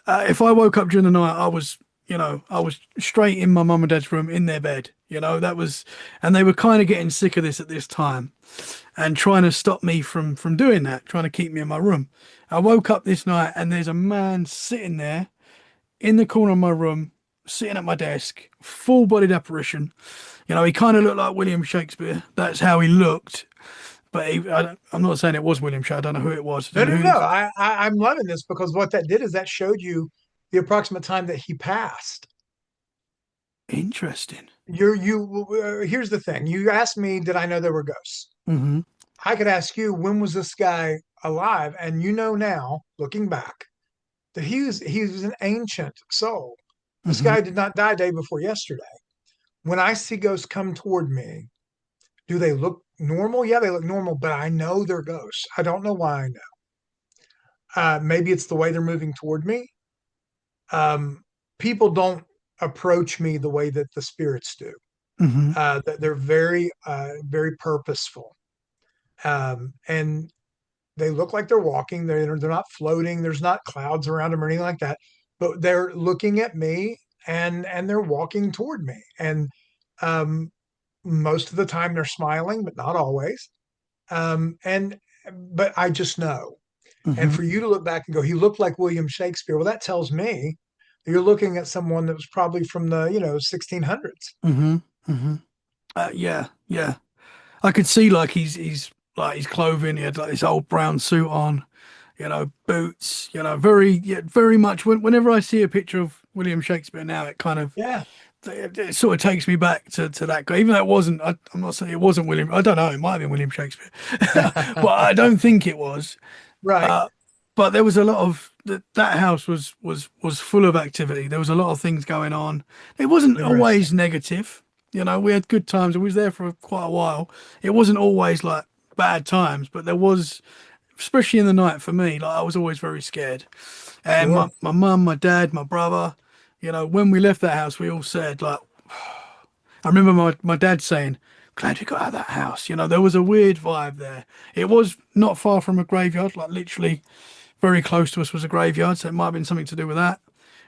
If I woke up during the night, I was straight in my mum and dad's room in their bed. That was, and they were kind of getting sick of this at this time and trying to stop me from doing that, trying to keep me in my room. I woke up this night and there's a man sitting there in the corner of my room, sitting at my desk, full-bodied apparition. He kind of looked like William Shakespeare. That's how he looked. But I'm not saying it was William Shakespeare. I don't know who it was. I No, don't no, know who no. this. I'm loving this because what that did is that showed you the approximate time that he passed. Interesting. Here's the thing. You asked me, did I know there were ghosts? Hmm. I could ask you, when was this guy alive? And you know now, looking back, that he was an ancient soul. This Hmm. guy did not die day before yesterday. When I see ghosts come toward me, do they look normal? Yeah, they look normal, but I know they're ghosts. I don't know why I know. Maybe it's the way they're moving toward me. People don't approach me the way that the spirits do. Hmm. They're very, very purposeful, and they look like they're walking. They're not floating. There's not clouds around them or anything like that. But they're looking at me and they're walking toward me. And um, most of the time they're smiling, but not always. And but I just know. And Hmm. for you to look back and go, he looked like William Shakespeare. Well, that tells me you're looking at someone that was probably from the 1600s. Hmm. Hmm. Yeah, yeah. I could see like he's like his clothing. He had like this old brown suit on, boots. Very yeah, very much. Whenever I see a picture of William Shakespeare now, it kind of Yeah, it sort of takes me back to that guy. Even though it wasn't, I'm not saying it wasn't William. I don't know. It might have been William Shakespeare, but I don't think it was. right. Uh, but there was a lot of that house was full of activity. There was a lot of things going on. It wasn't Interesting. always negative. We had good times. We was there for quite a while. It wasn't always like bad times, but there was, especially in the night for me, like I was always very scared. And my Sure. my mum, my dad, my brother, when we left that house, we all said like, I remember my dad saying, glad we got out of that house. There was a weird vibe there. It was not far from a graveyard, like literally very close to us was a graveyard, so it might have been something to do with that.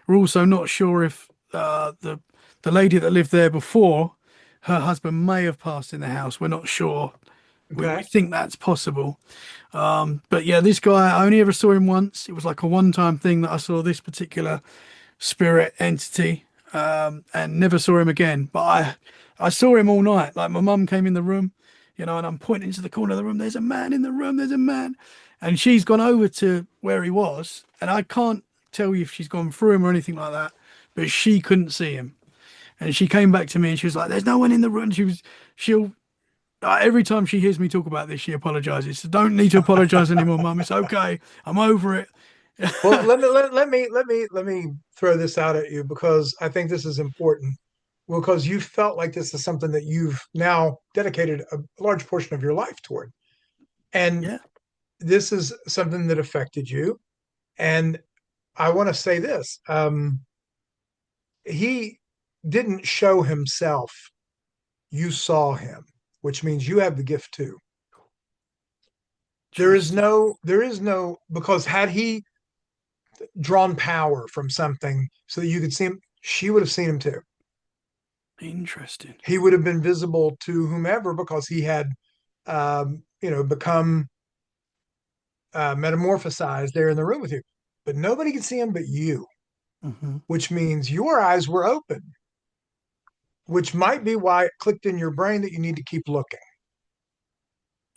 We're also not sure if the lady that lived there before, her husband may have passed in the house. We're not sure. We Okay. think that's possible. But yeah, this guy, I only ever saw him once. It was like a one-time thing that I saw this particular spirit entity, and never saw him again. But I saw him all night. Like my mum came in the room, and I'm pointing to the corner of the room. There's a man in the room. There's a man, and she's gone over to where he was, and I can't tell you if she's gone through him or anything like that, but she couldn't see him. And she came back to me and she was like, "There's no one in the room." She'll every time she hears me talk about this, she apologizes. So don't need to apologize anymore, Mum. It's okay. I'm over it. Well, let me throw this out at you because I think this is important. Because you felt like this is something that you've now dedicated a large portion of your life toward. And Yeah. this is something that affected you. And I want to say this. He didn't show himself. You saw him, which means you have the gift too. Interesting. There is no, because had he drawn power from something so that you could see him, she would have seen him too. Interesting. He would have been visible to whomever because he had, become metamorphosized there in the room with you. But nobody can see him but you, Hmm. which means your eyes were open, which might be why it clicked in your brain that you need to keep looking.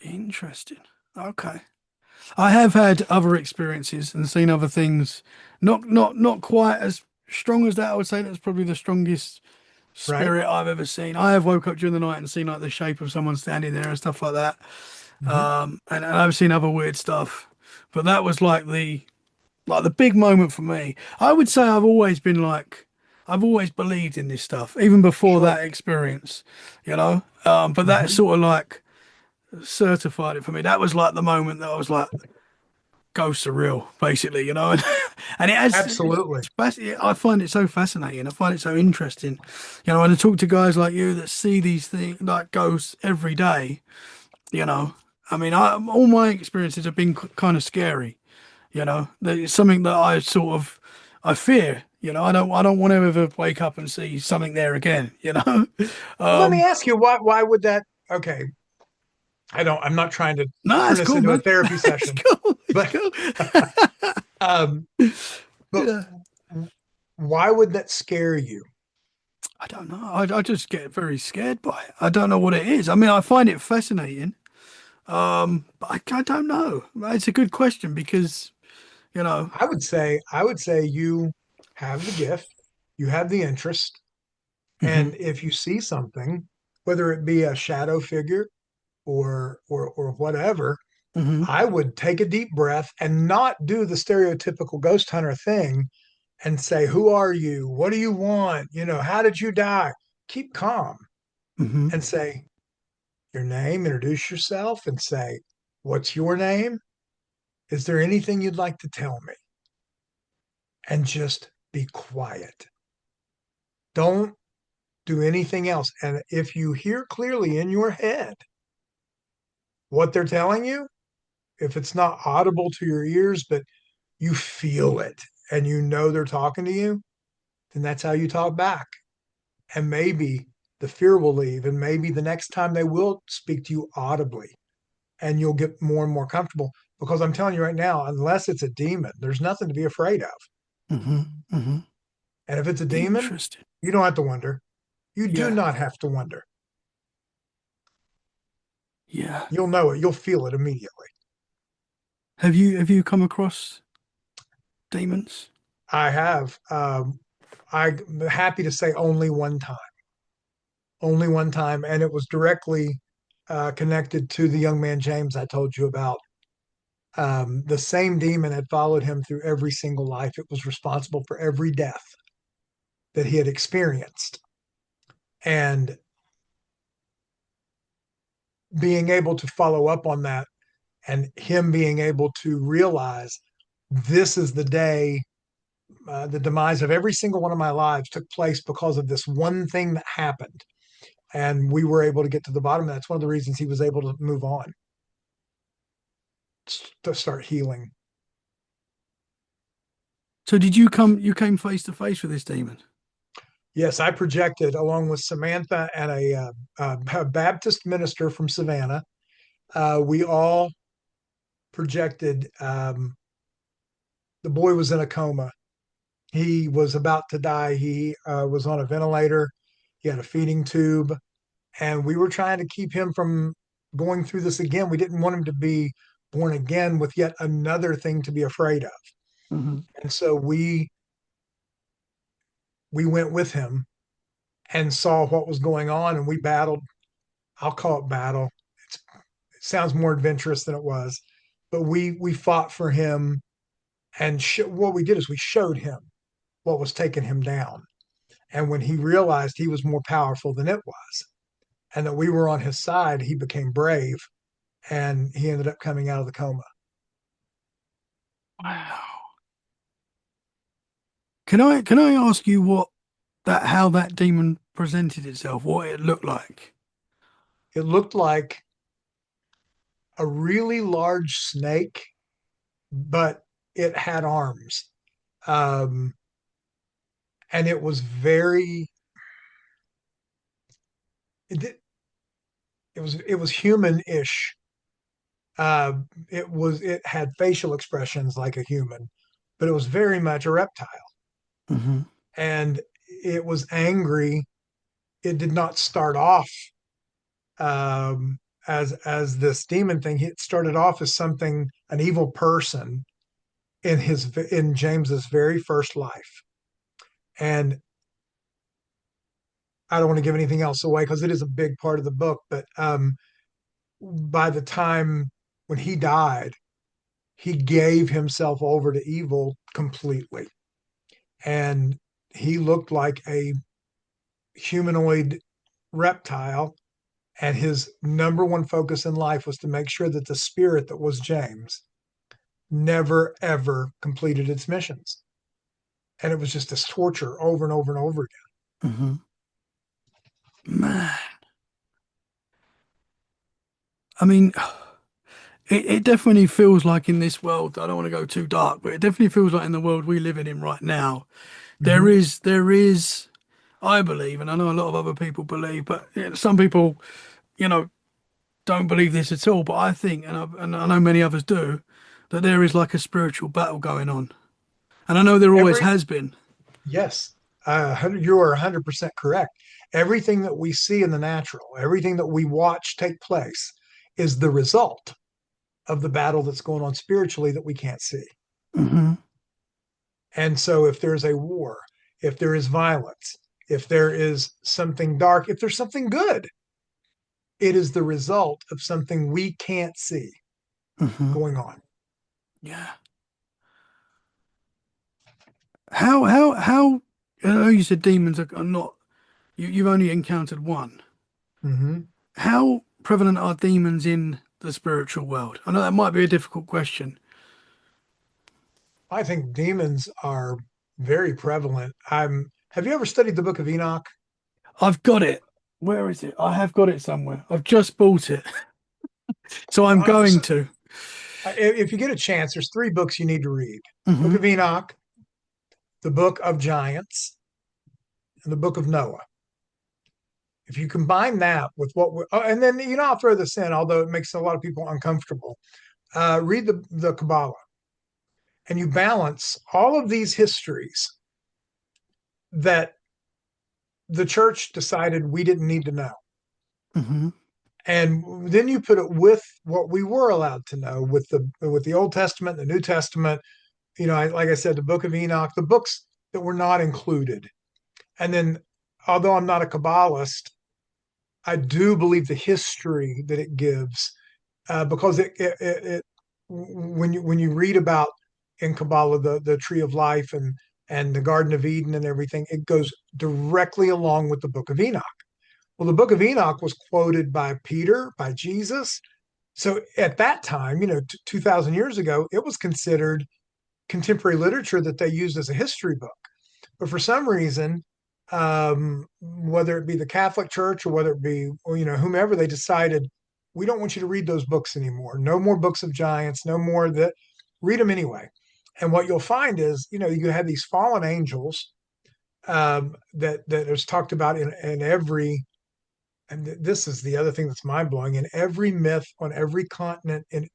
Interesting. Okay. I have had other experiences and seen other things, not quite as strong as that. I would say that's probably the strongest Right. spirit I've ever seen. I have woke up during the night and seen like the shape of someone standing there and stuff like that. Mm-hmm. And I've seen other weird stuff, but that was like the big moment for me. I would say I've always believed in this stuff, even before Sure. that experience, you know. But that Mm-hmm. sort of like certified it for me. That was like the moment that I was like, ghosts are real, basically, you know. And it has, Absolutely. I find it so fascinating. I find it so interesting, you know. And I talk to guys like you that see these things like ghosts every day, you know. I mean, all my experiences have been kind of scary, you know. It's something that I fear, you know. I don't want to ever wake up and see something there again, you know. Well, let me Um, ask you, why would that? Okay, I'm not trying to no, turn it's this cool, into a man. therapy It's session, cool. It's but cool. um, but Yeah. why would that scare you? I don't know. I just get very scared by it. I don't know what it is. I mean, I find it fascinating. But I don't know. It's a good question because, you know, I would say you have the gift, you have the interest, hmm and if you see something, whether it be a shadow figure or whatever, hmm I would take a deep breath and not do the stereotypical ghost hunter thing and say, "Who are you? What do you want? How did you die?" Keep calm hmm and say your name, introduce yourself, and say, "What's your name? Is there anything you'd like to tell me?" And just be quiet. Don't do anything else. And if you hear clearly in your head what they're telling you, if it's not audible to your ears, but you feel it and you know they're talking to you, then that's how you talk back. And maybe the fear will leave. And maybe the next time they will speak to you audibly and you'll get more and more comfortable. Because I'm telling you right now, unless it's a demon, there's nothing to be afraid of. hmm hmm And if it's a demon, Interesting. you don't have to wonder. You do Yeah. not have to wonder. Yeah. You'll know it. You'll feel it immediately. Have you come across demons? I have. I'm happy to say only one time, and it was directly connected to the young man James I told you about. The same demon had followed him through every single life. It was responsible for every death that he had experienced. And being able to follow up on that and him being able to realize this is the day the demise of every single one of my lives took place because of this one thing that happened. And we were able to get to the bottom of that. That's one of the reasons he was able to move on, to start healing. So you came face to face with this demon? Yes, I projected along with Samantha and a Baptist minister from Savannah. We all projected. The boy was in a coma. He was about to die. He was on a ventilator. He had a feeding tube, and we were trying to keep him from going through this again. We didn't want him to be born again with yet another thing to be afraid of. Hmm And so we went with him and saw what was going on, and we battled. I'll call it battle. It sounds more adventurous than it was, but we fought for him, and what we did is we showed him what was taking him down. And when he realized he was more powerful than it was, and that we were on his side, he became brave, and he ended up coming out of the coma. Wow. Can I ask you what that how that demon presented itself, what it looked like? It looked like a really large snake, but it had arms. Um, and it was very it, it was human-ish. Uh, it had facial expressions like a human, but it was very much a reptile, Hmm. and it was angry. It did not start off as this demon thing. It started off as something, an evil person in James's very first life. And I don't want to give anything else away because it is a big part of the book. But by the time when he died, he gave himself over to evil completely, and he looked like a humanoid reptile. And his number one focus in life was to make sure that the spirit that was James never ever completed its missions. And it was just this torture over and over and over again. Hmm. Man, I mean, it definitely feels like in this world, I don't want to go too dark, but it definitely feels like in the world we live in right now, Mm-hmm. there is, I believe, and I know a lot of other people believe, but some people, you know, don't believe this at all. But I think, and I know many others do, that there is like a spiritual battle going on, and I know there always Every has been. Yes, you are 100% correct. Everything that we see in the natural, everything that we watch take place, is the result of the battle that's going on spiritually that we can't see. Hmm. And so, if there's a war, if there is violence, if there is something dark, if there's something good, it is the result of something we can't see Hmm. going on. Yeah. How? I know you said demons are not. You've only encountered one. Mm-hmm. How prevalent are demons in the spiritual world? I know that might be a difficult question. I think demons are very prevalent. Have you ever studied the book of Enoch? I've got it. Where is it? I have got it somewhere. I've just bought it, so I'm So going to. if you get a chance, there's three books you need to read: Book Hmm. of Enoch, the Book of Giants, and the Book of Noah. If you combine that with and then I'll throw this in, although it makes a lot of people uncomfortable. Read the Kabbalah, and you balance all of these histories that the church decided we didn't need to know, Hmm. and then you put it with what we were allowed to know with the Old Testament, the New Testament. Like I said, the Book of Enoch, the books that were not included. And then, although I'm not a Kabbalist, I do believe the history that it gives, because when you read about in Kabbalah the tree of life and the Garden of Eden and everything, it goes directly along with the Book of Enoch. Well, the Book of Enoch was quoted by Peter, by Jesus. So at that time, 2,000 years ago, it was considered contemporary literature that they used as a history book. But for some reason, whether it be the Catholic Church or whether it be whomever, they decided we don't want you to read those books anymore. No more books of giants. No more that. Read them anyway. And what you'll find is, you have these fallen angels that is talked about in every. And this is the other thing that's mind blowing. In every myth on every continent in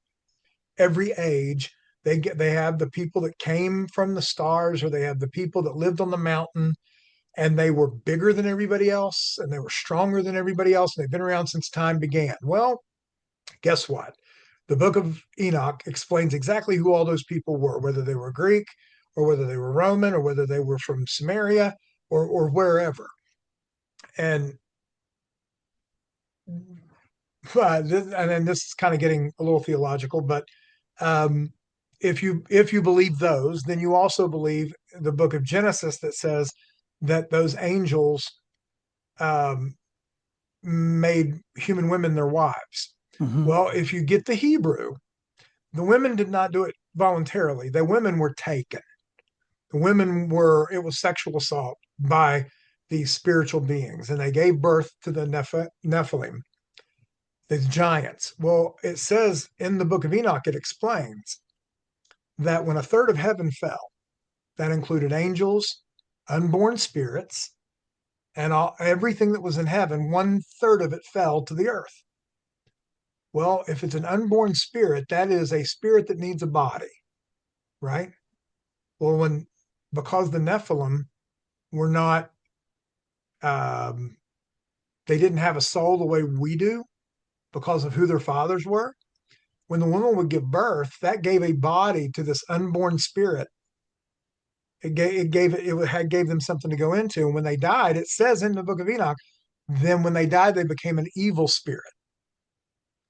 every age, they have the people that came from the stars, or they have the people that lived on the mountain, and they were bigger than everybody else, and they were stronger than everybody else, and they've been around since time began. Well, guess what? The Book of Enoch explains exactly who all those people were, whether they were Greek or whether they were Roman or whether they were from Samaria or wherever. And and then this is kind of getting a little theological, but um, if you believe those, then you also believe the Book of Genesis that says that those angels um, made human women their wives. Hmm. Well, if you get the Hebrew, the women did not do it voluntarily. The women were taken. The women were, it was sexual assault by these spiritual beings, and they gave birth to the Nephilim, these giants. Well, it says in the book of Enoch, it explains that when a third of heaven fell, that included angels, unborn spirits, and everything that was in heaven, one third of it fell to the earth. Well, if it's an unborn spirit, that is a spirit that needs a body, right? Well, because the Nephilim were not, um, they didn't have a soul the way we do because of who their fathers were. When the woman would give birth, that gave a body to this unborn spirit. It gave them something to go into. And when they died, it says in the book of Enoch, then when they died, they became an evil spirit.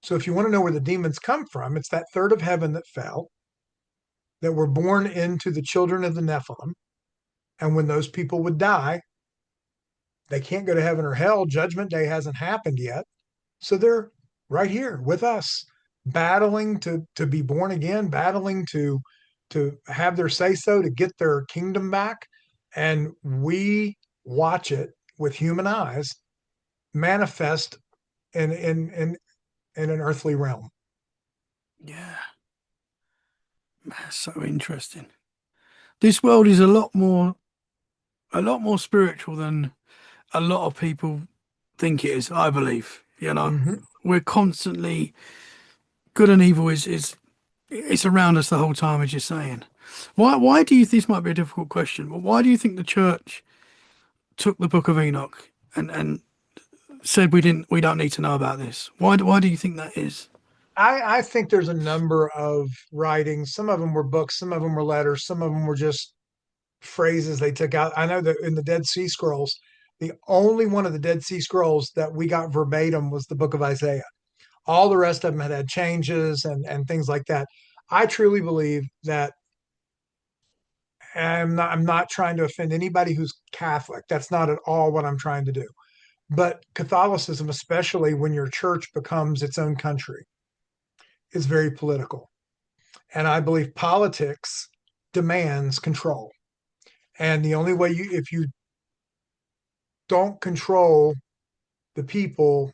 So if you want to know where the demons come from, it's that third of heaven that fell, that were born into the children of the Nephilim. And when those people would die, they can't go to heaven or hell. Judgment day hasn't happened yet. So they're right here with us, battling to be born again, battling to have their say so, to get their kingdom back. And we watch it with human eyes manifest in an earthly realm. Yeah, that's so interesting. This world is a lot more spiritual than a lot of people think it is, I believe. You know, Mm-hmm. we're constantly good and evil is it's around us the whole time, as you're saying. Why do you think this might be a difficult question, but why do you think the church took the Book of Enoch and said we don't need to know about this? Why do you think that is? I think there's a number of writings. Some of them were books, some of them were letters, some of them were just phrases they took out. I know that in the Dead Sea Scrolls, the only one of the Dead Sea Scrolls that we got verbatim was the book of Isaiah. All the rest of them had changes and things like that. I truly believe that I'm not trying to offend anybody who's Catholic. That's not at all what I'm trying to do. But Catholicism, especially when your church becomes its own country, is very political. And I believe politics demands control. And the only way if you don't control the people,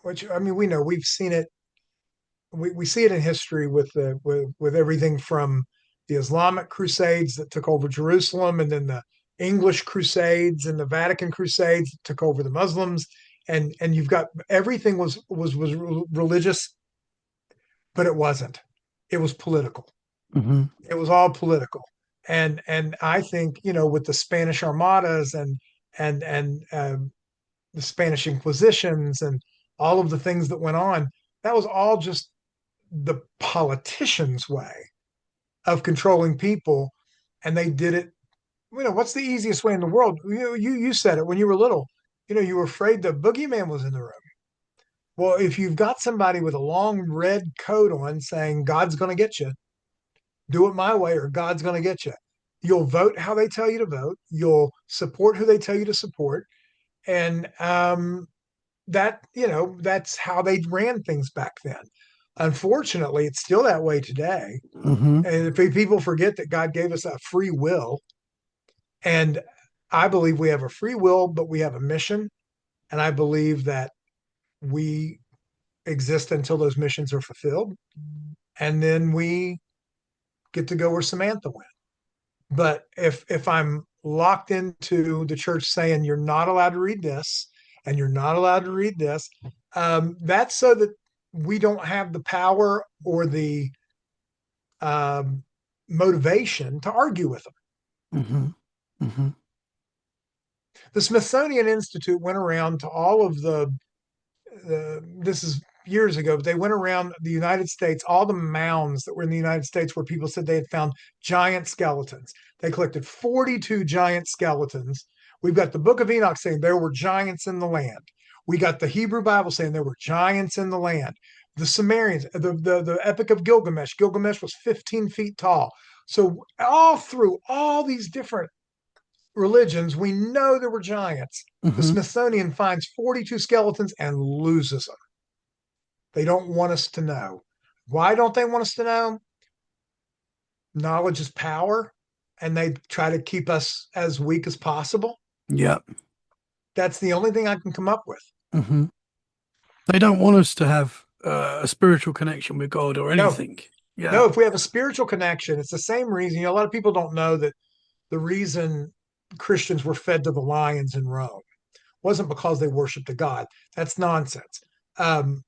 which I mean, we know we've seen it, we see it in history with everything from the Islamic Crusades that took over Jerusalem, and then the English Crusades and the Vatican Crusades that took over the Muslims, and you've got everything was religious, but it wasn't. It was political. Hmm. It was all political. And I think, with the Spanish Armadas and the Spanish Inquisitions and all of the things that went on, that was all just the politicians' way of controlling people, and they did it. What's the easiest way in the world? You said it when you were little. You were afraid the boogeyman was in the room. Well, if you've got somebody with a long red coat on saying God's going to get you, do it my way or God's going to get you. You'll vote how they tell you to vote. You'll support who they tell you to support. And that's how they ran things back then. Unfortunately, it's still that way today. Hmm. And if people forget that God gave us a free will, and I believe we have a free will, but we have a mission. And I believe that we exist until those missions are fulfilled. And then we get to go where Samantha went. But if I'm locked into the church saying you're not allowed to read this and you're not allowed to read this, that's so that we don't have the power or the um, motivation to argue with them. Hmm. Hmm. The Smithsonian Institute went around to all of this is years ago, but they went around the United States, all the mounds that were in the United States where people said they had found giant skeletons. They collected 42 giant skeletons. We've got the Book of Enoch saying there were giants in the land. We got the Hebrew Bible saying there were giants in the land. The Sumerians, the Epic of Gilgamesh, Gilgamesh was 15 feet tall. So all through all these different religions, we know there were giants. The Hmm. Smithsonian finds 42 skeletons and loses them. They don't want us to know. Why don't they want us to know? knowledge is power, and they try to keep us as weak as possible. Yeah. That's the only thing I can come up with. Hmm. They don't want us to have a spiritual connection with God or No, anything. no, Yeah. if we have a spiritual connection, it's the same reason. A lot of people don't know that the reason Christians were fed to the lions in Rome wasn't because they worshiped a god. That's nonsense. Um,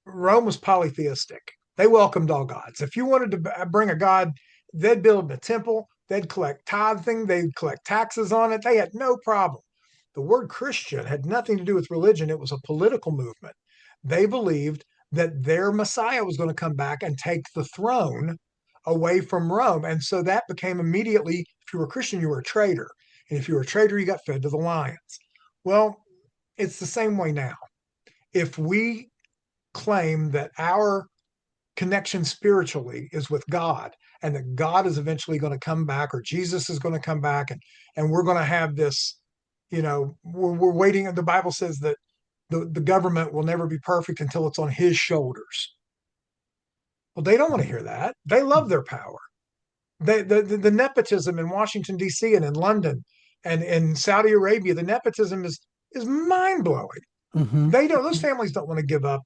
Rome was polytheistic. They welcomed all gods. If you wanted to bring a god, they'd build a temple, they'd collect tithing, they'd collect taxes on it. They had no problem. The word Christian had nothing to do with religion, it was a political movement. They believed that their Messiah was going to come back and take the throne away from Rome. And so that became immediately, if you were a Christian, you were a traitor. And if you were a traitor, you got fed to the lions. Well, it's the same way now. If we claim that our connection spiritually is with God and that God is eventually going to come back or Jesus is going to come back and we're going to have this, we're waiting. The Bible says that the government will never be perfect until it's on his shoulders. Well, they don't want to hear that. They love their power. The nepotism in Washington, D.C. and in London and in Saudi Arabia, the nepotism is mind blowing. Hmm. They don't, those families don't want to give up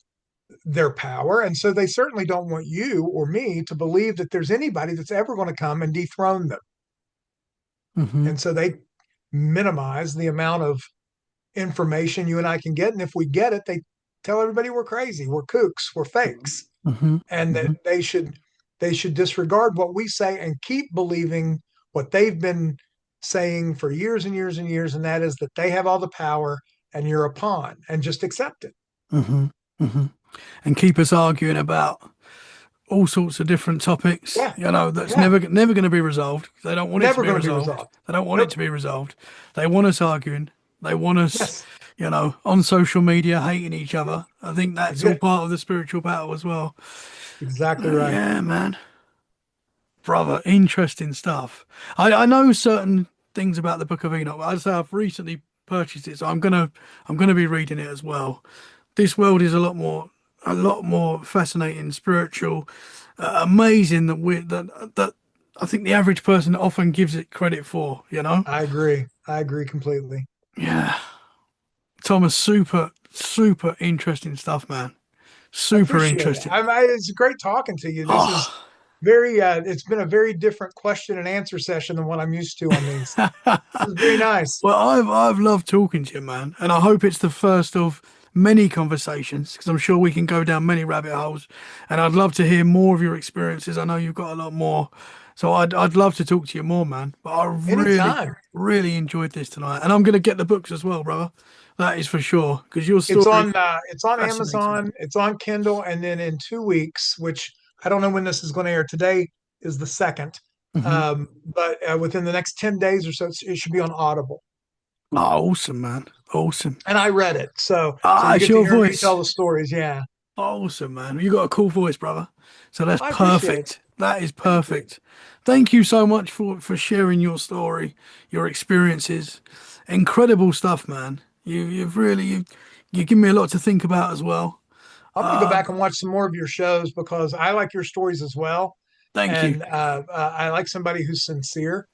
their power. And so they certainly don't want you or me to believe that there's anybody that's ever going to come and dethrone them. Hmm. And so they minimize the amount of information you and I can get. And if we get it, they tell everybody we're crazy, we're kooks, we're fakes, Hmm. and that Hmm. they should disregard what we say and keep believing what they've been saying for years and years and years, and that is that they have all the power and you're a pawn, and just accept it. Hmm. Hmm. And keep us arguing about all sorts of different topics, Yeah, that's yeah, never going to be resolved. They don't want it to never be going to be resolved. resolved. They don't want it Nope. to be resolved. They want us arguing. They want us, Yes. on social media hating each other. I think that's all Exa- part of the spiritual battle as well. Exactly right. Yeah, man. Brother, interesting stuff. I know certain things about the Book of Enoch. I'd say I've recently purchased it, so I'm gonna be reading it as well. This world is a lot more fascinating, spiritual, amazing that I think the average person often gives it credit for. I agree. I agree completely. Yeah, Thomas, super super interesting stuff, man. I Super appreciate it. interesting. It's great talking to you. This is Oh. it's been a very different question and answer session than what I'm used to on these. This is very nice. Well, I've loved talking to you, man, and I hope it's the first of many conversations because I'm sure we can go down many rabbit holes, and I'd love to hear more of your experiences. I know you've got a lot more, so I'd love to talk to you more, man. But I really Anytime. really enjoyed this tonight, and I'm gonna get the books as well, brother. That is for sure because your story It's on fascinating. Amazon, it's on Kindle, and then in 2 weeks, which I don't know when this is going to air. Today is the second. Hmm. But within the next 10 days or so, it should be on Audible. Oh, awesome, man. Awesome. And I read it. So Ah, you it's get to your hear me voice. tell the stories. Yeah. Awesome, man. You got a cool voice, brother. So that's I appreciate it. perfect. That is Thank you. perfect. Thank you so much for sharing your story, your experiences. Incredible stuff, man. You give me a lot to think about as well. I'm going to go back and watch some more of your shows because I like your stories as well. Thank you. And I like somebody who's sincere.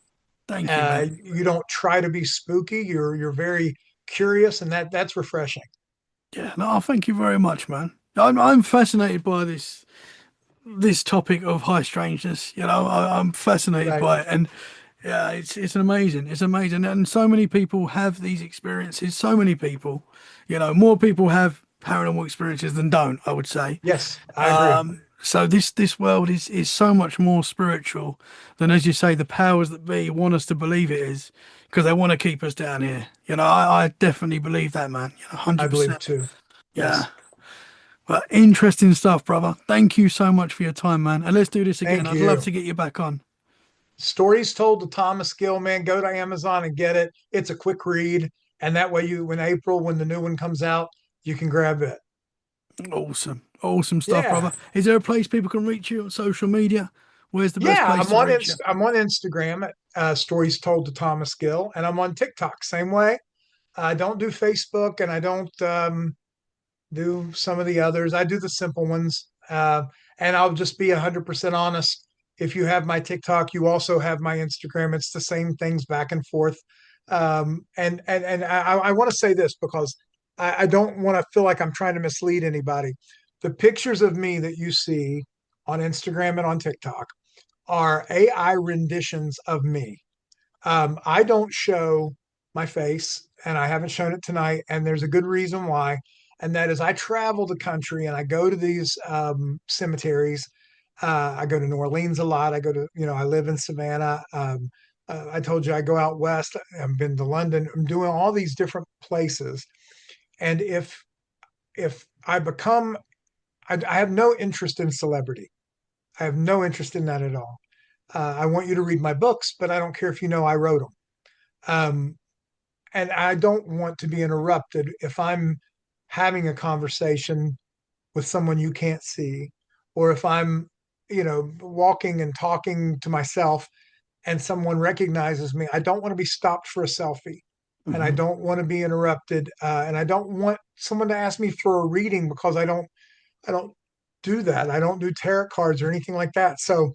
Thank you, man. You don't try to be spooky. You're very curious, and that's refreshing. Yeah, no, thank you very much, man. I'm fascinated by this topic of high strangeness. I'm fascinated Right. by it, and yeah, it's amazing. It's amazing, and so many people have these experiences. So many people, more people have paranormal experiences than don't. I would say. Yes, I agree. So this world is so much more spiritual than, as you say, the powers that be want us to believe it is, because they want to keep us down here. I definitely believe that, man. I believe 100%. it too. Yeah. Yes. But interesting stuff, brother. Thank you so much for your time, man. And let's do this again. Thank I'd love you. to get you back on. Stories told to Thomas Gill, man. Go to Amazon and get it. It's a quick read, and that way, when the new one comes out, you can grab it. Awesome. Awesome stuff, Yeah, brother. Is there a place people can reach you on social media? Where's the best yeah. place to reach you? I'm on Instagram at Stories Told to Thomas Gill, and I'm on TikTok same way. I don't do Facebook, and I don't do some of the others. I do the simple ones, and I'll just be 100% honest. If you have my TikTok, you also have my Instagram. It's the same things back and forth. And I want to say this because I don't want to feel like I'm trying to mislead anybody. The pictures of me that you see on Instagram and on TikTok are AI renditions of me. I don't show my face, and I haven't shown it tonight. And there's a good reason why. And that is, I travel the country and I go to these cemeteries. I go to New Orleans a lot. I go to, I live in Savannah. I told you I go out west. I've been to London. I'm doing all these different places. And if I become, I have no interest in celebrity. I have no interest in that at all. I want you to read my books, but I don't care if you know I wrote them. Um, and I don't want to be interrupted if I'm having a conversation with someone you can't see, or if I'm, walking and talking to myself and someone recognizes me. I don't want to be stopped for a selfie, and I Hmm. don't want to be interrupted, and I don't want someone to ask me for a reading because I don't do that. I don't do tarot cards or anything like that. So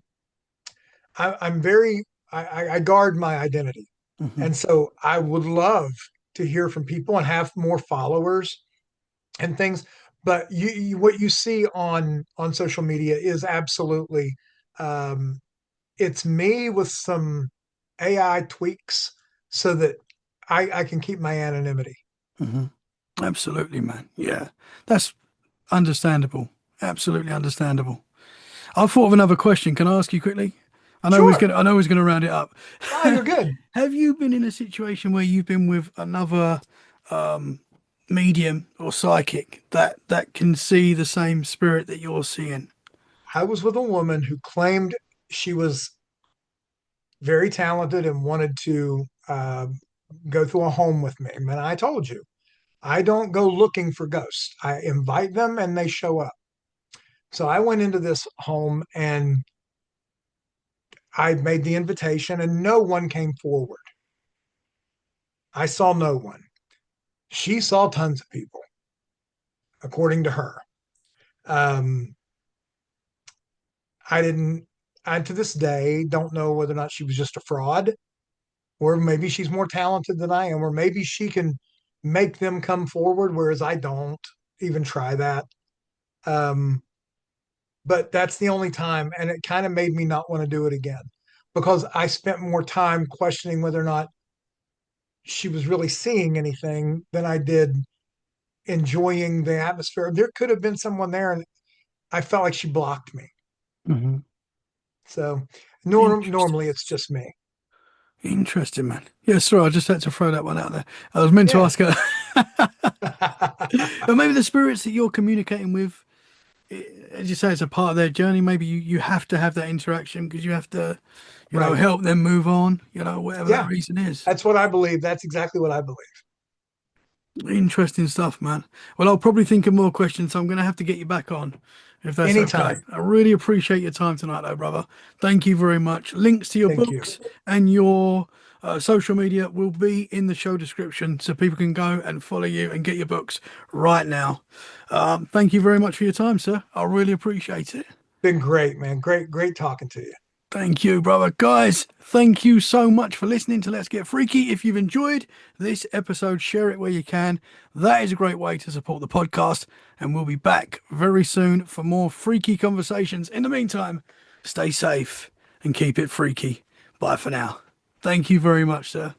I'm very I guard my identity. Hmm. And so I would love to hear from people and have more followers and things. But what you see on social media is absolutely um, it's me with some AI tweaks so that I can keep my anonymity. Hmm. Absolutely, man. Yeah, that's understandable. Absolutely understandable. I thought of another question. Can I ask you quickly? Sure. I know he's gonna round it up. Oh, you're good. Have you been in a situation where you've been with another um, medium or psychic that can see the same spirit that you're seeing? I was with a woman who claimed she was very talented and wanted to go through a home with me. And I told you, I don't go looking for ghosts. I invite them and they show up. So I went into this home and I made the invitation and no one came forward. I saw no one. She saw tons of people, according to her. Um, I didn't, I to this day don't know whether or not she was just a fraud, or maybe she's more talented than I am, or maybe she can make them come forward, whereas I don't even try that. Um, but that's the only time. And it kind of made me not want to do it again because I spent more time questioning whether or not she was really seeing anything than I did enjoying the atmosphere. There could have been someone there, and I felt like she blocked me. Hmm. So Interesting. normally it's just me. Interesting, man. Yeah, sorry, I just had to throw that one out there. I was meant to Yeah. ask her, but maybe the spirits that you're communicating with, as you say, it's a part of their journey. Maybe you have to have that interaction because you have to, Right. help them move on, whatever that Yeah. reason is. That's what I believe. That's exactly what I believe. Interesting stuff, man. Well, I'll probably think of more questions, so I'm going to have to get you back on if that's okay. Anytime. I really appreciate your time tonight, though, brother. Thank you very much. Links to your Thank you. books and your social media will be in the show description, so people can go and follow you and get your books right now. Thank you very much for your time, sir. I really appreciate it. Been great, man. Great talking to you. Thank you, brother. Guys, thank you so much for listening to Let's Get Freaky. If you've enjoyed this episode, share it where you can. That is a great way to support the podcast. And we'll be back very soon for more freaky conversations. In the meantime, stay safe and keep it freaky. Bye for now. Thank you very much, sir.